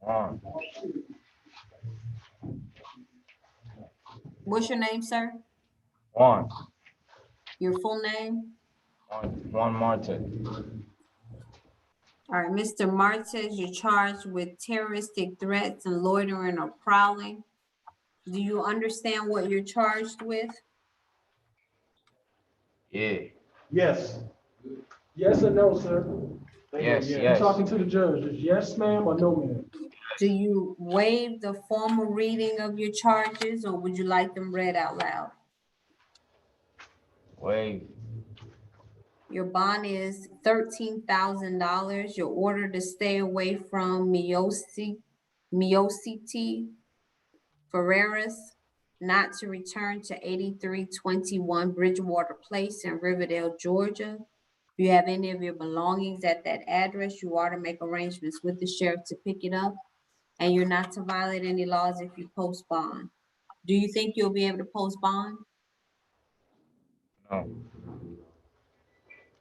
Juan. What's your name, sir? Juan. Your full name? Juan Marte. All right, Mr. Martez, you're charged with terroristic threats and loitering or prowling. Do you understand what you're charged with? Yeah. Yes. Yes or no, sir? Yes, You're yes. talking to the judge. Is yes, ma'am, or no, ma'am? Do you waive the formal reading of your charges, or would you like them read out loud? Waive. Your bond is $13,000. You're ordered to stay away from Miociti Ferreras, not to return to 8321 Bridgewater Place in Riverdale, Georgia. If you have any of your belongings at that address, you are to make arrangements with the sheriff to pick it up, and you're not to violate any laws if you post bond. Do you think you'll be able to post bond? No.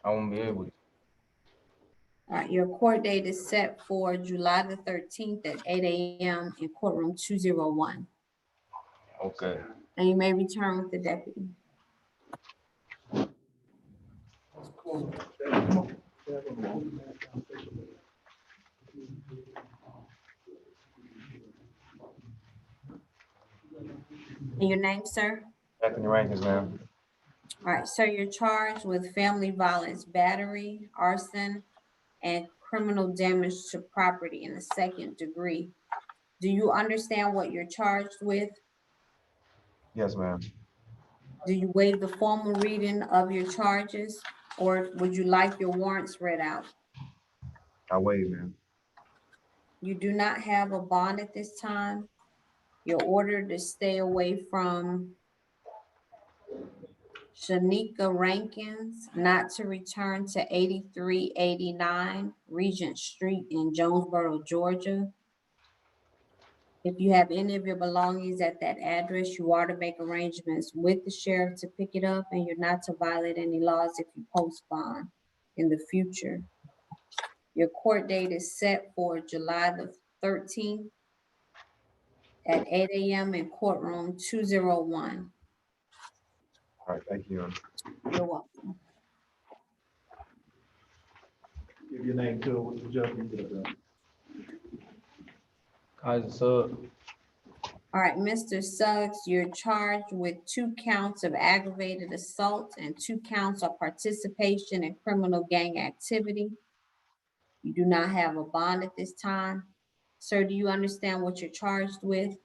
I won't be able to. All right, your court date is set for July the 13th at 8 a.m. in courtroom 201. Okay. And you may return with the deputy. And your name, sir? Anthony Rankins, ma'am. All right, sir, you're charged with family violence, battery, arson, and criminal damage to property in the second degree. Do you understand what you're charged with? Yes, ma'am. Do you waive the formal reading of your charges, or would you like your warrants read out? I waive, ma'am. You do not have a bond at this time. You're ordered to stay away from Shanika Rankins, not to return to 8389 Regent Street in Jonesboro, Georgia. If you have any of your belongings at that address, you are to make arrangements with the sheriff to pick it up, and you're not to violate any laws if you post bond in the future. Your court date is set for July the 13th at 8 a.m. in courtroom 201. All right, thank you. You're welcome. Give your name to what the judge can get it done. Kaiser Sub. All right, Mr. Suggs, you're charged with 2 counts of aggravated assault and 2 counts of participation in criminal gang activity. You do not have a bond at this time. Sir, do you understand what you're charged with?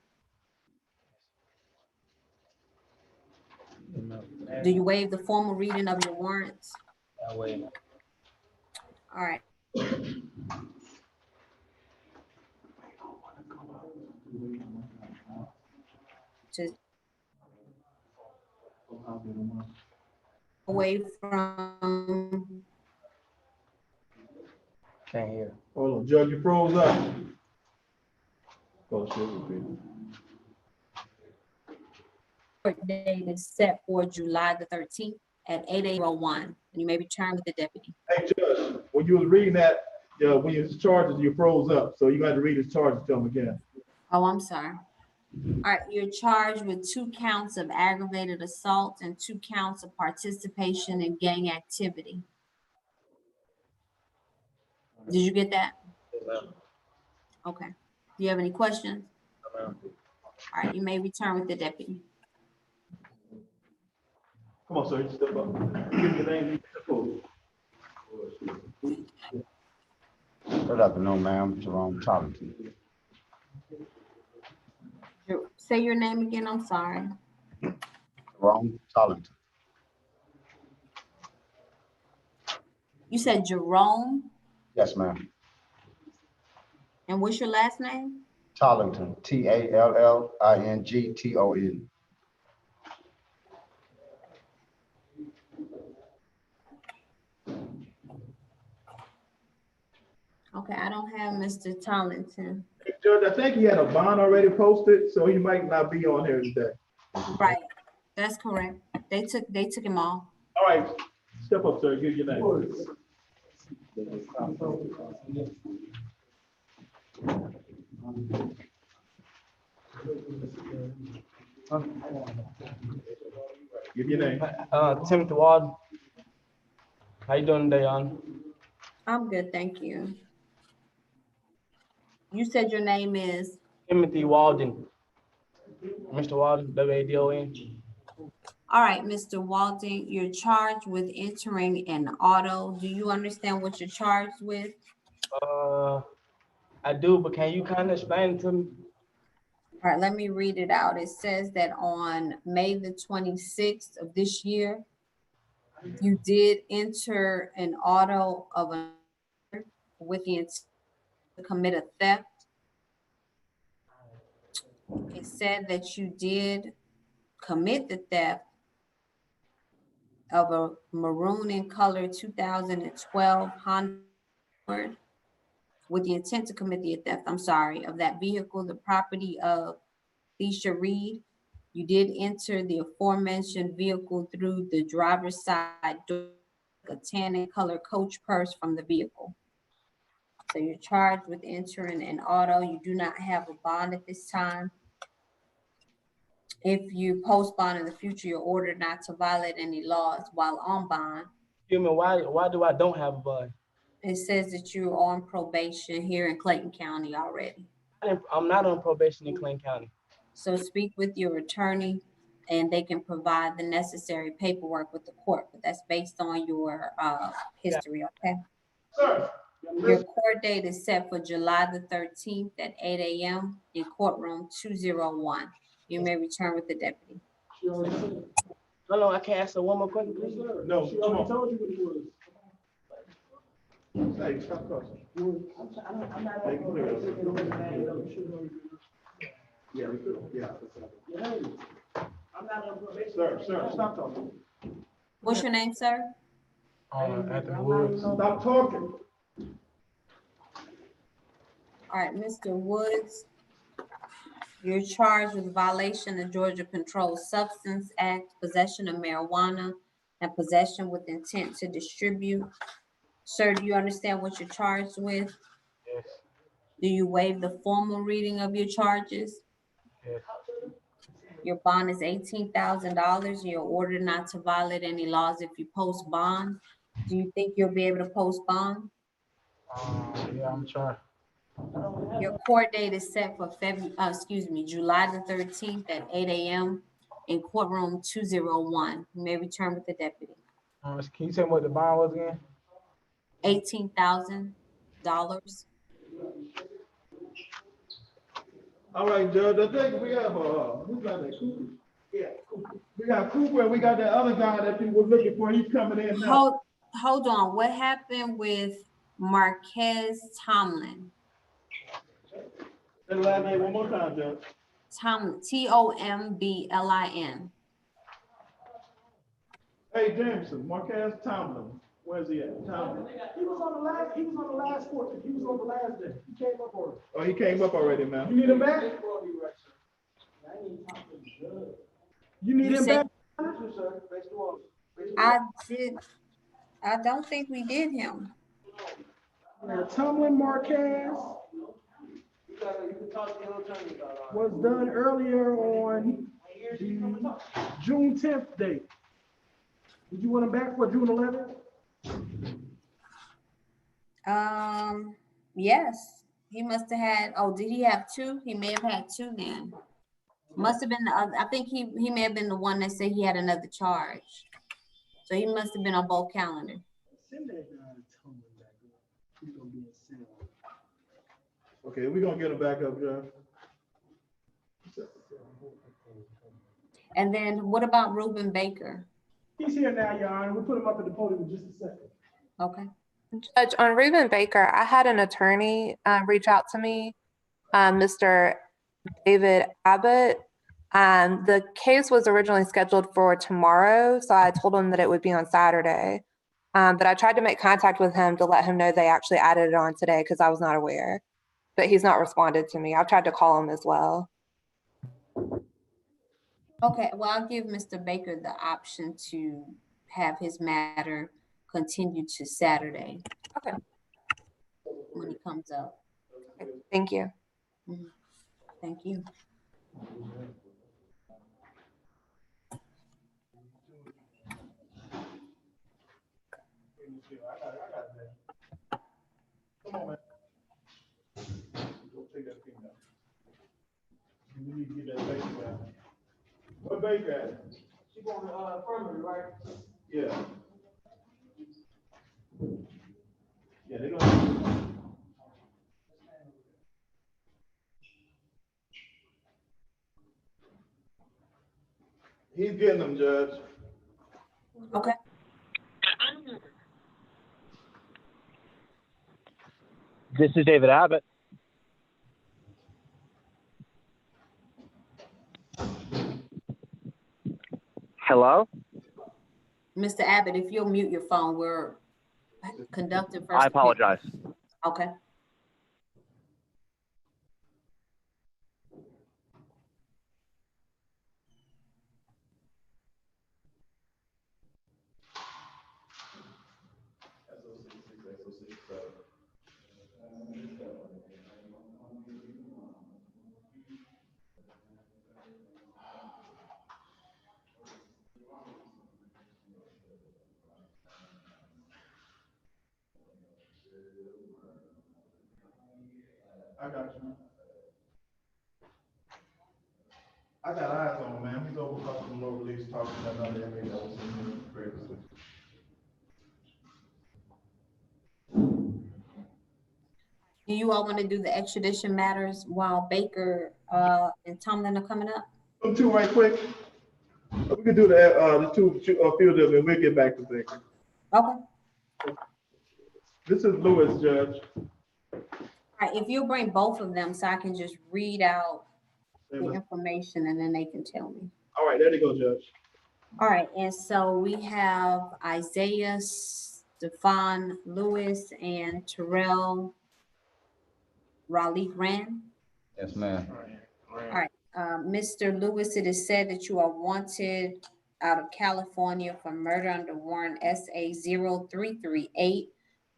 No. Do you waive the formal reading of your warrants? I waive. All right. Just away from Can't hear. Hold on, Judge, you froze up. Oh, shit, repeat. Court date is set for July the 13th at 8:01, and you may return with the deputy. Hey, Judge, when you was reading that, when you was charged, you froze up, so you got to read his charges to him again. Oh, I'm sorry. All right, you're charged with 2 counts of aggravated assault and 2 counts of participation in gang activity. Did you get that? Okay. Do you have any questions? All right, you may return with the deputy. Come on, sir, step up. Give your name, step forward. Good afternoon, ma'am. Jerome Tollington. Say your name again, I'm sorry. Jerome Tollington. You said Jerome, Yes, ma'am. and what's your last name? Tollington. Tallington. Okay, I don't have Mr. Tollington. Hey, Judge, I think he had a bond already posted, so he might not be on here today. Right, that's correct. They took him off. All right, step up, sir, give your name. Give your name. Timothy Ward. How you doing today, I'm good, thank you. You said your name is? Timothy Walden. Mr. Walden, W-A-D-O-N. All right, Mr. Walden, you're charged with entering an auto. Do you understand what you're charged with? I do, but can you kind of explain it to me? All right, let me read it out. It says that on May the 26th of this year, you did enter an auto of a with the intent to commit a theft. It said that you did commit the theft of a maroon in color 2012 Honda Accord with the intent to commit the theft, of that vehicle, the property of Leisha Reed. You did enter the aforementioned vehicle through the driver's side door, a tan and color coach purse from the vehicle. So you're charged with entering an auto. You do not have a bond at this time. If you post bond in the future, you're ordered not to violate any laws while on bond. Excuse me, why do I don't have a bond? It says that you're on probation here in Clayton County already. I'm not on probation in Clayton County. So speak with your attorney and they can provide the necessary paperwork with the court, but that's based on your history, okay? Sir. Your court date is set for July the 13th at 8 a.m. in courtroom 201. You may return with the deputy. No, I can't ask her one more question, please. No, she already told you what it was. Hey, stop talking. Sir, stop talking. What's your name, sir? Anthony Woods. Stop talking. All right, Mr. Woods, you're charged with violation of Georgia Controlled Substance Act, possession of marijuana, and possession with intent to distribute. Sir, do you understand what you're charged with? Yes. Do you waive the formal reading of your charges? Yes. Your bond is $18,000. You're ordered not to violate any laws if you post bond. Do you think you'll be able to post bond? Yeah, I'm trying. Your court date is set for July the 13th at 8 a.m. in courtroom 201. You may return with the deputy. Can you tell me what the bond was again? $18,000. All right, Judge, I think we have, who got that, Cooper? Yeah, Cooper. We got Cooper and we got that other guy that people were looking for. He's coming in now. Hold on. What happened with Marquez Tomlin? Say the last name one more time, Judge. Tomlin, Tomblin. Hey, Jameson, Marquez Tomlin. Where's he at? Tom? He was on the last, he was on the last court, he was on the last day. He came up already. Oh, he came up already, man. You need him back? You need You him said- back? I don't think we did him. Tomlin Marquez was done earlier on the June 10th date. Did you want him back for June 11th? Yes, he must have had, oh, did he have two? He may have had two then. Must have been the other, I think he may have been the one that said he had another charge. So he must have been on both calendars. Send that guy Tomlin back up. He's gonna be in cell. Okay, we're gonna get him back up, John. And then what about Reuben Baker? He's here now, Your Honor. We'll put him up at the podium in just a second. Okay. Judge, on Reuben Baker, I had an attorney reach out to me, Mr. David Abbott. The case was originally scheduled for tomorrow, so I told him that it would be on Saturday. But I tried to make contact with him to let him know they actually added it on today because I was not aware. But he's not responded to me. I've tried to call him as well. Okay, well, I'll give Mr. Baker the option to have his matter continue to Saturday. Okay. When he comes up. Okay. Thank you. Mhm. Thank you. Come on, man. Go take that thing down. We need to get that Baker down. Where Baker at? She's on the infirmary, right? Yeah. Yeah, they're gonna. He's getting them, Judge. Okay. This is David Abbott. Hello? Mr. Abbott, if you'll mute your phone, we're conducting first. I apologize. Okay. I got you. I got eyes on him, man. He's over across from lower release talking to another inmate that was in here previously. Do you all want to do the extradition matters while Baker and Tomlin are coming up? Them two right quick. We can do the two field of and we'll get back to Baker. Okay. This is Lewis, Judge. All right, if you'll bring both of them so I can just read out the information and then they can tell me. All right, there they go, Judge. All right, and so we have Isaiah, Stefan Lewis, and Terrell Raleigh Rand. Yes, ma'am. All right, Mr. Lewis, it is said that you are wanted out of California for murder under warrant SA 0338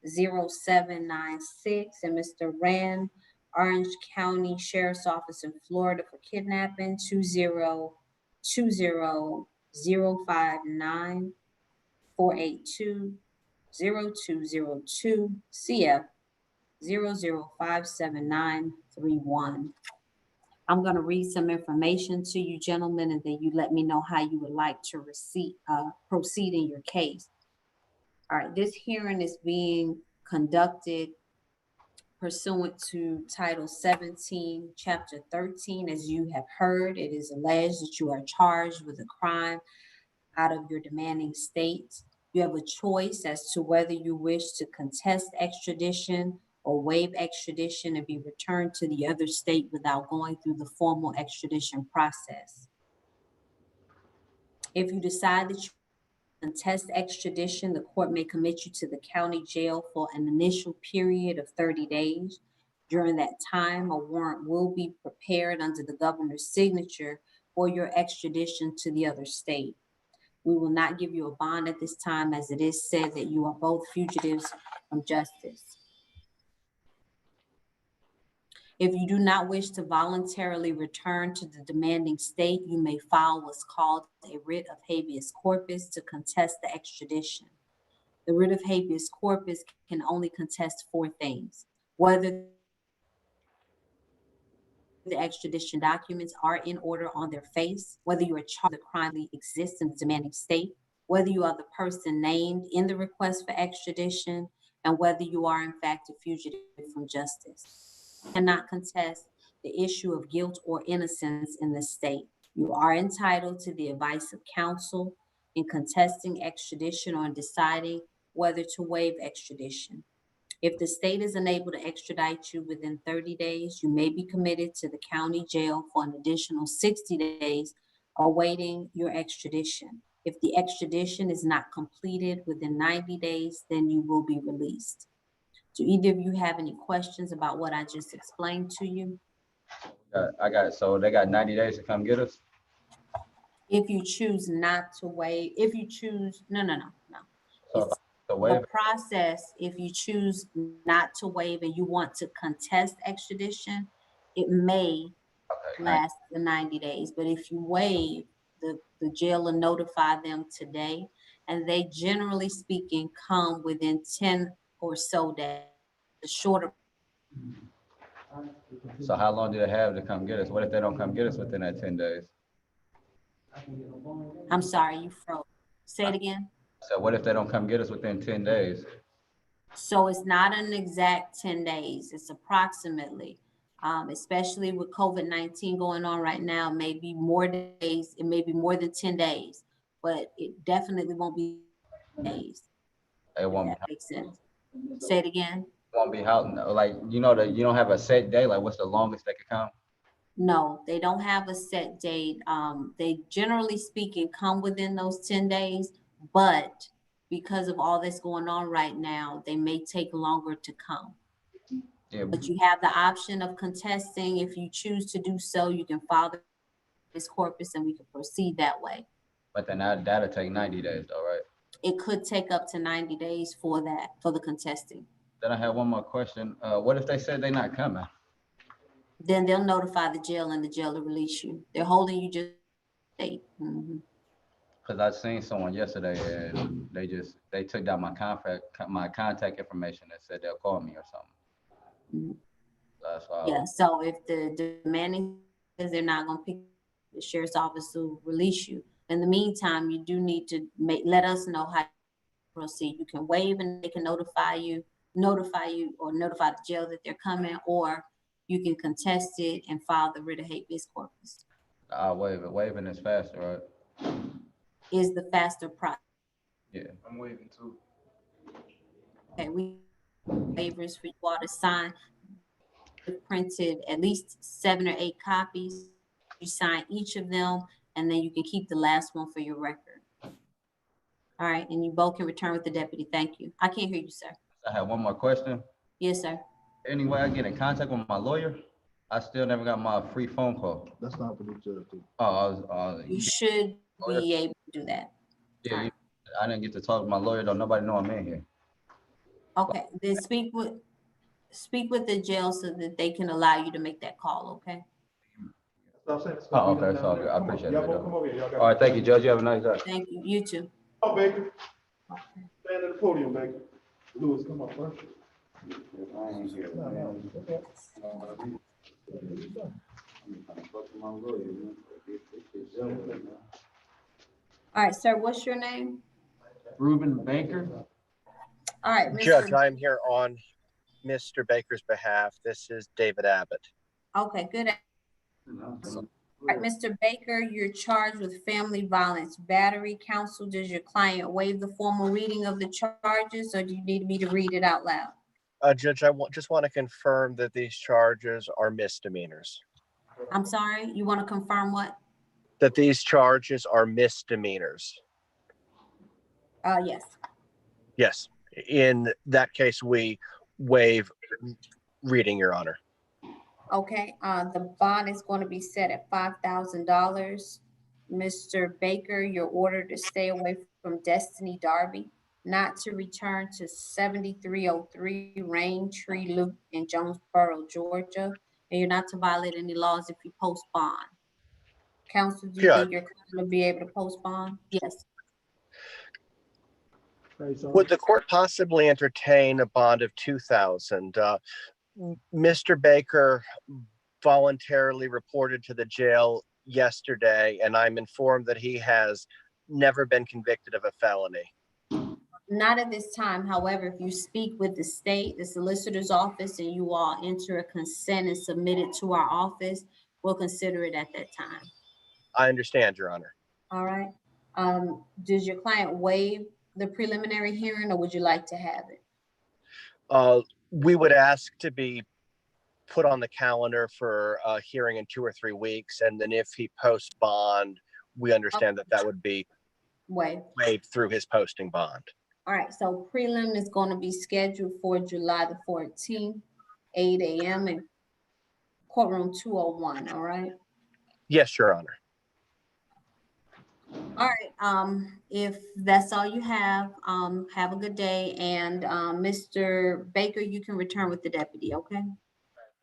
0796, and Mr. Rand, Orange County Sheriff's Office in Florida for kidnapping 2020059 482 0202 CF 0057931. I'm going to read some information to you, gentlemen, and then you let me know how you would like to proceed in your case. All right, this hearing is being conducted pursuant to Title 17, Chapter 13. As you have heard, it is alleged that you are charged with a crime out of your demanding state. You have a choice as to whether you wish to contest extradition or waive extradition and be returned to the other state without going through the formal extradition process. If you decide that you contest extradition, the court may commit you to the county jail for an initial period of 30 days. During that time, a warrant will be prepared under the governor's signature for your extradition to the other state. We will not give you a bond at this time, as it is said that you are both fugitives from justice. If you do not wish to voluntarily return to the demanding state, you may file what's called a writ of habeas corpus to contest the extradition. The writ of habeas corpus can only contest 4 things: whether the extradition documents are in order on their face, whether you are charged with a crime that exists in the demanding state, whether you are the person named in the request for extradition, and whether you are in fact a fugitive from justice. You cannot contest the issue of guilt or innocence in the state. You are entitled to the advice of counsel in contesting extradition or in deciding whether to waive extradition. If the state is unable to extradite you within 30 days, you may be committed to the county jail for an additional 60 days awaiting your extradition. If the extradition is not completed within 90 days, then you will be released. Do either of you have any questions about what I just explained to you? So they got 90 days to come get us? If you choose not to waive, if you choose, no. So the waive, The process, if you choose not to waive and you want to contest extradition, it may last the 90 days. But if you waive, the jail will notify them today, and they generally speaking come within 10 or so days. The shorter. so how long do they have to come get us? What if they don't come get us within that 10 days? I'm sorry, you froze. Say it again. So what if they don't come get us within 10 days? So it's not an exact 10 days. It's approximately, especially with COVID-19 going on right now, maybe more days. It may be more than 10 days, but it definitely won't be days. It won't That makes sense. Say it again. won't be how, like, you know, that you don't have a set day, like what's the longest they could come? No, they don't have a set date. They generally speaking come within those 10 days, but because of all that's going on right now, they may take longer to come. Yeah. But you have the option of contesting. If you choose to do so, you can file this corpus and we can proceed that way. But then that'll take 90 days though, right? It could take up to 90 days for that, for the contesting. Then I have one more question. What if they said they're not coming? Then they'll notify the jail and the jail will release you. They're holding you just state. Because I seen someone yesterday and they took down my contact information and said they'll call me or something. That's why. Yeah, so if the demanding says they're not gonna pick, the sheriff's office will release you. In the meantime, you do need to let us know how to proceed. You can waive and they can notify you or notify the jail that they're coming, or you can contest it and file the writ of habeas corpus. I'll waive it. Waiving is faster, right? Is the faster process. Yeah, I'm waiving too. Okay, we waivers for you all to sign. We've printed at least 7 or 8 copies. You sign each of them, and then you can keep the last one for your record. All right, and you both can return with the deputy. Thank you. I can't hear you, sir. I have one more question. Yes, sir. Any way I get in contact with my lawyer? I still never got my free phone call. That's not for the judge. You should be able to do that. Yeah, I didn't get to talk to my lawyer though. Nobody know I'm in here. Okay, then speak with the jail so that they can allow you to make that call, okay? Oh, okay, it's all good. I appreciate it. All right, thank you, Judge. You have a nice day. Thank you. You too. Oh, Baker. Stand at the podium, Baker. Lewis, come up first. All right, sir, what's your name? Reuben Baker. All right, Judge, I'm here on Mr. Baker's behalf. This is David Abbott. Okay, good. All right, Mr. Baker, you're charged with family violence battery. Counsel, does your client waive the formal reading of the charges, or do you need me to read it out loud? Judge, I just want to confirm that these charges are misdemeanors. I'm sorry, you want to confirm what? That these charges are misdemeanors. Yes. Yes. In that case, we waive reading, Your Honor. Okay, the bond is going to be set at $5,000. Mr. Baker, you're ordered to stay away from Destiny Darby, not to return to 7303 Rain Tree Loop in Jonesboro, Georgia, and you're not to violate any laws if you post bond. Counsel, do you Judge. think you're going to be able to post bond? Yes. Would the court possibly entertain a bond of 2,000? Mr. Baker voluntarily reported to the jail yesterday, and I'm informed that he has never been convicted of a felony. Not at this time. However, if you speak with the state, the solicitor's office, and you all enter a consent and submit it to our office, we'll consider it at that time. I understand, Your Honor. All right. Does your client waive the preliminary hearing, or would you like to have it? We would ask to be put on the calendar for a hearing in 2 or 3 weeks, and then if he posts bond, we understand that that would be waived through his posting bond. All right, so prelim is going to be scheduled for July the 14th, 8 a.m. in courtroom 201, all right? Yes, Your Honor. All right, if that's all you have a good day. And Mr. Baker, you can return with the deputy, okay?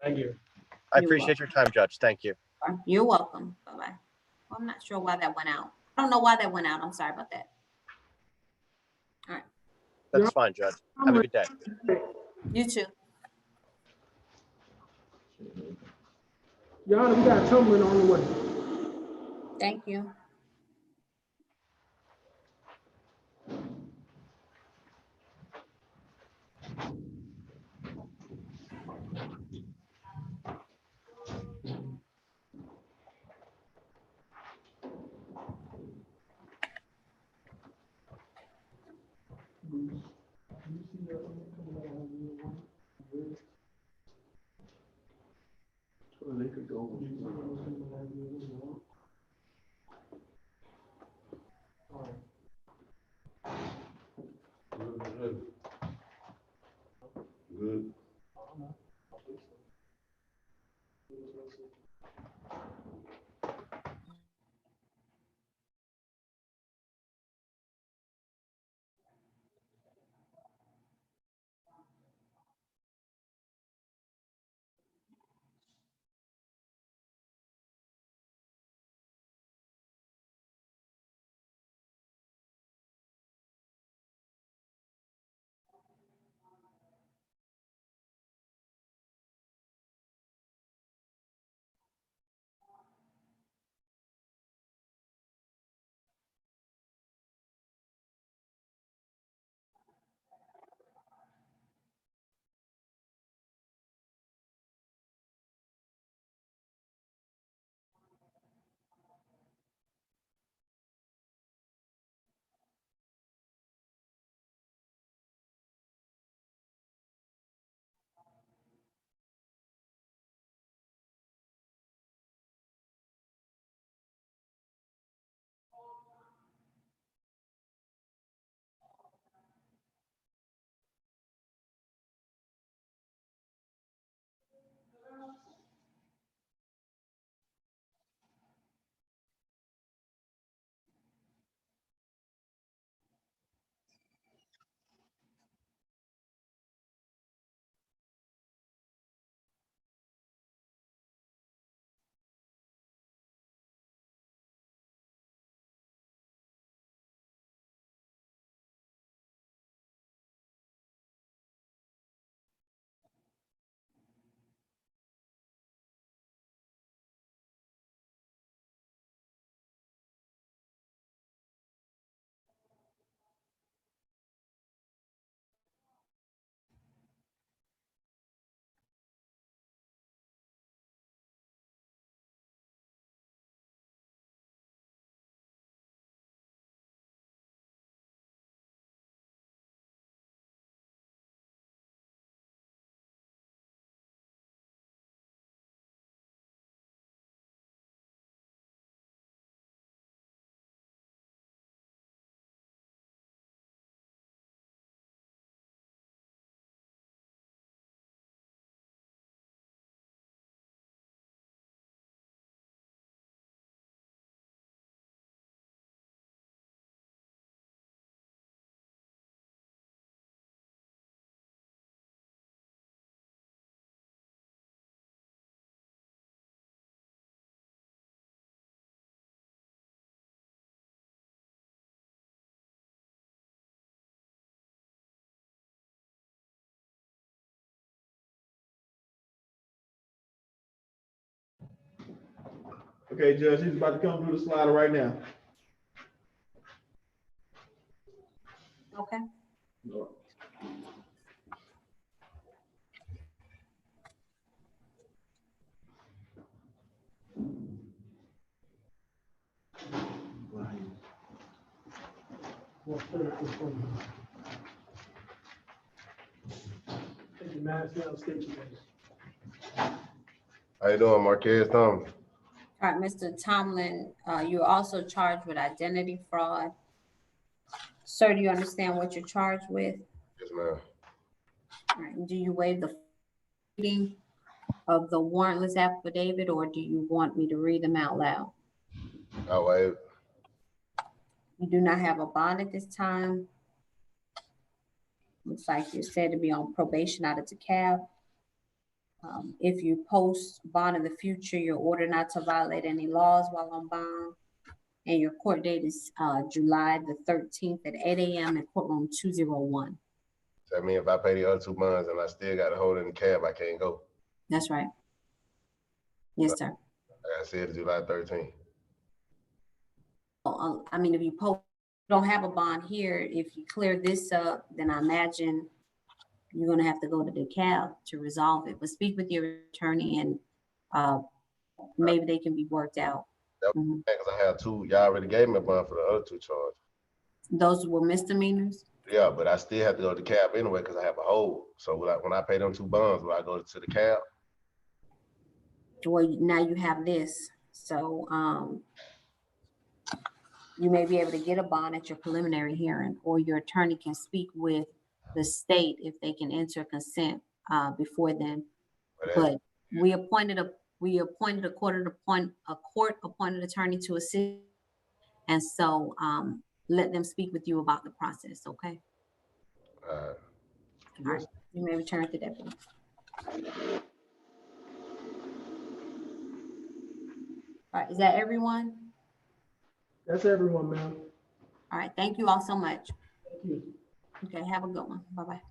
Thank you. I appreciate your time, Judge. Thank you. You're welcome. Bye-bye. Well, I'm not sure why that went out. I don't know why that went out. I'm sorry about that. All right. That's fine, Judge. Have a good day. You too. Your Honor, we got tumbling on the way. Thank you. So they could go. Good. Okay, Judge, he's about to come through the slider right now. Okay. How you doing, Marquez Thomas? All right, Mr. Tomlin, you're also charged with identity fraud. Sir, do you understand what you're charged with? Yes, ma'am. All right, do you waive the reading of the warrantless affidavit, or do you want me to read them out loud? I waive. You do not have a bond at this time. Looks like you're said to be on probation out of DeKalb. If you post bond in the future, you're ordered not to violate any laws while on bond. And your court date is July the 13th at 8 a.m. in courtroom 201. So I mean, if I pay the other 2 bonds and I still got to hold in the cab, I can't go. That's right. Yes, sir. Like I said, July 13th. I mean, if you don't have a bond here, if you clear this up, then I imagine you're gonna have to go to DeKalb to resolve it. But speak with your attorney and maybe they can be worked out. Because I have 2, y'all already gave me a bond for the other 2 charges. Those were misdemeanors? Yeah, but I still have to go to the cab anyway because I have a hold. So when I pay them 2 bonds, will I go to the cab? Well, now you have this. So you may be able to get a bond at your preliminary hearing, or your attorney can speak with the state if they can enter consent before then. But we appointed a court appointed attorney to assist, and so let them speak with you about the process. Okay. All right. You may return to deputy. All right. Is that everyone? That's everyone, ma'am. All right. Thank you all so much. Thank you. Okay. Have a good one. Bye-bye.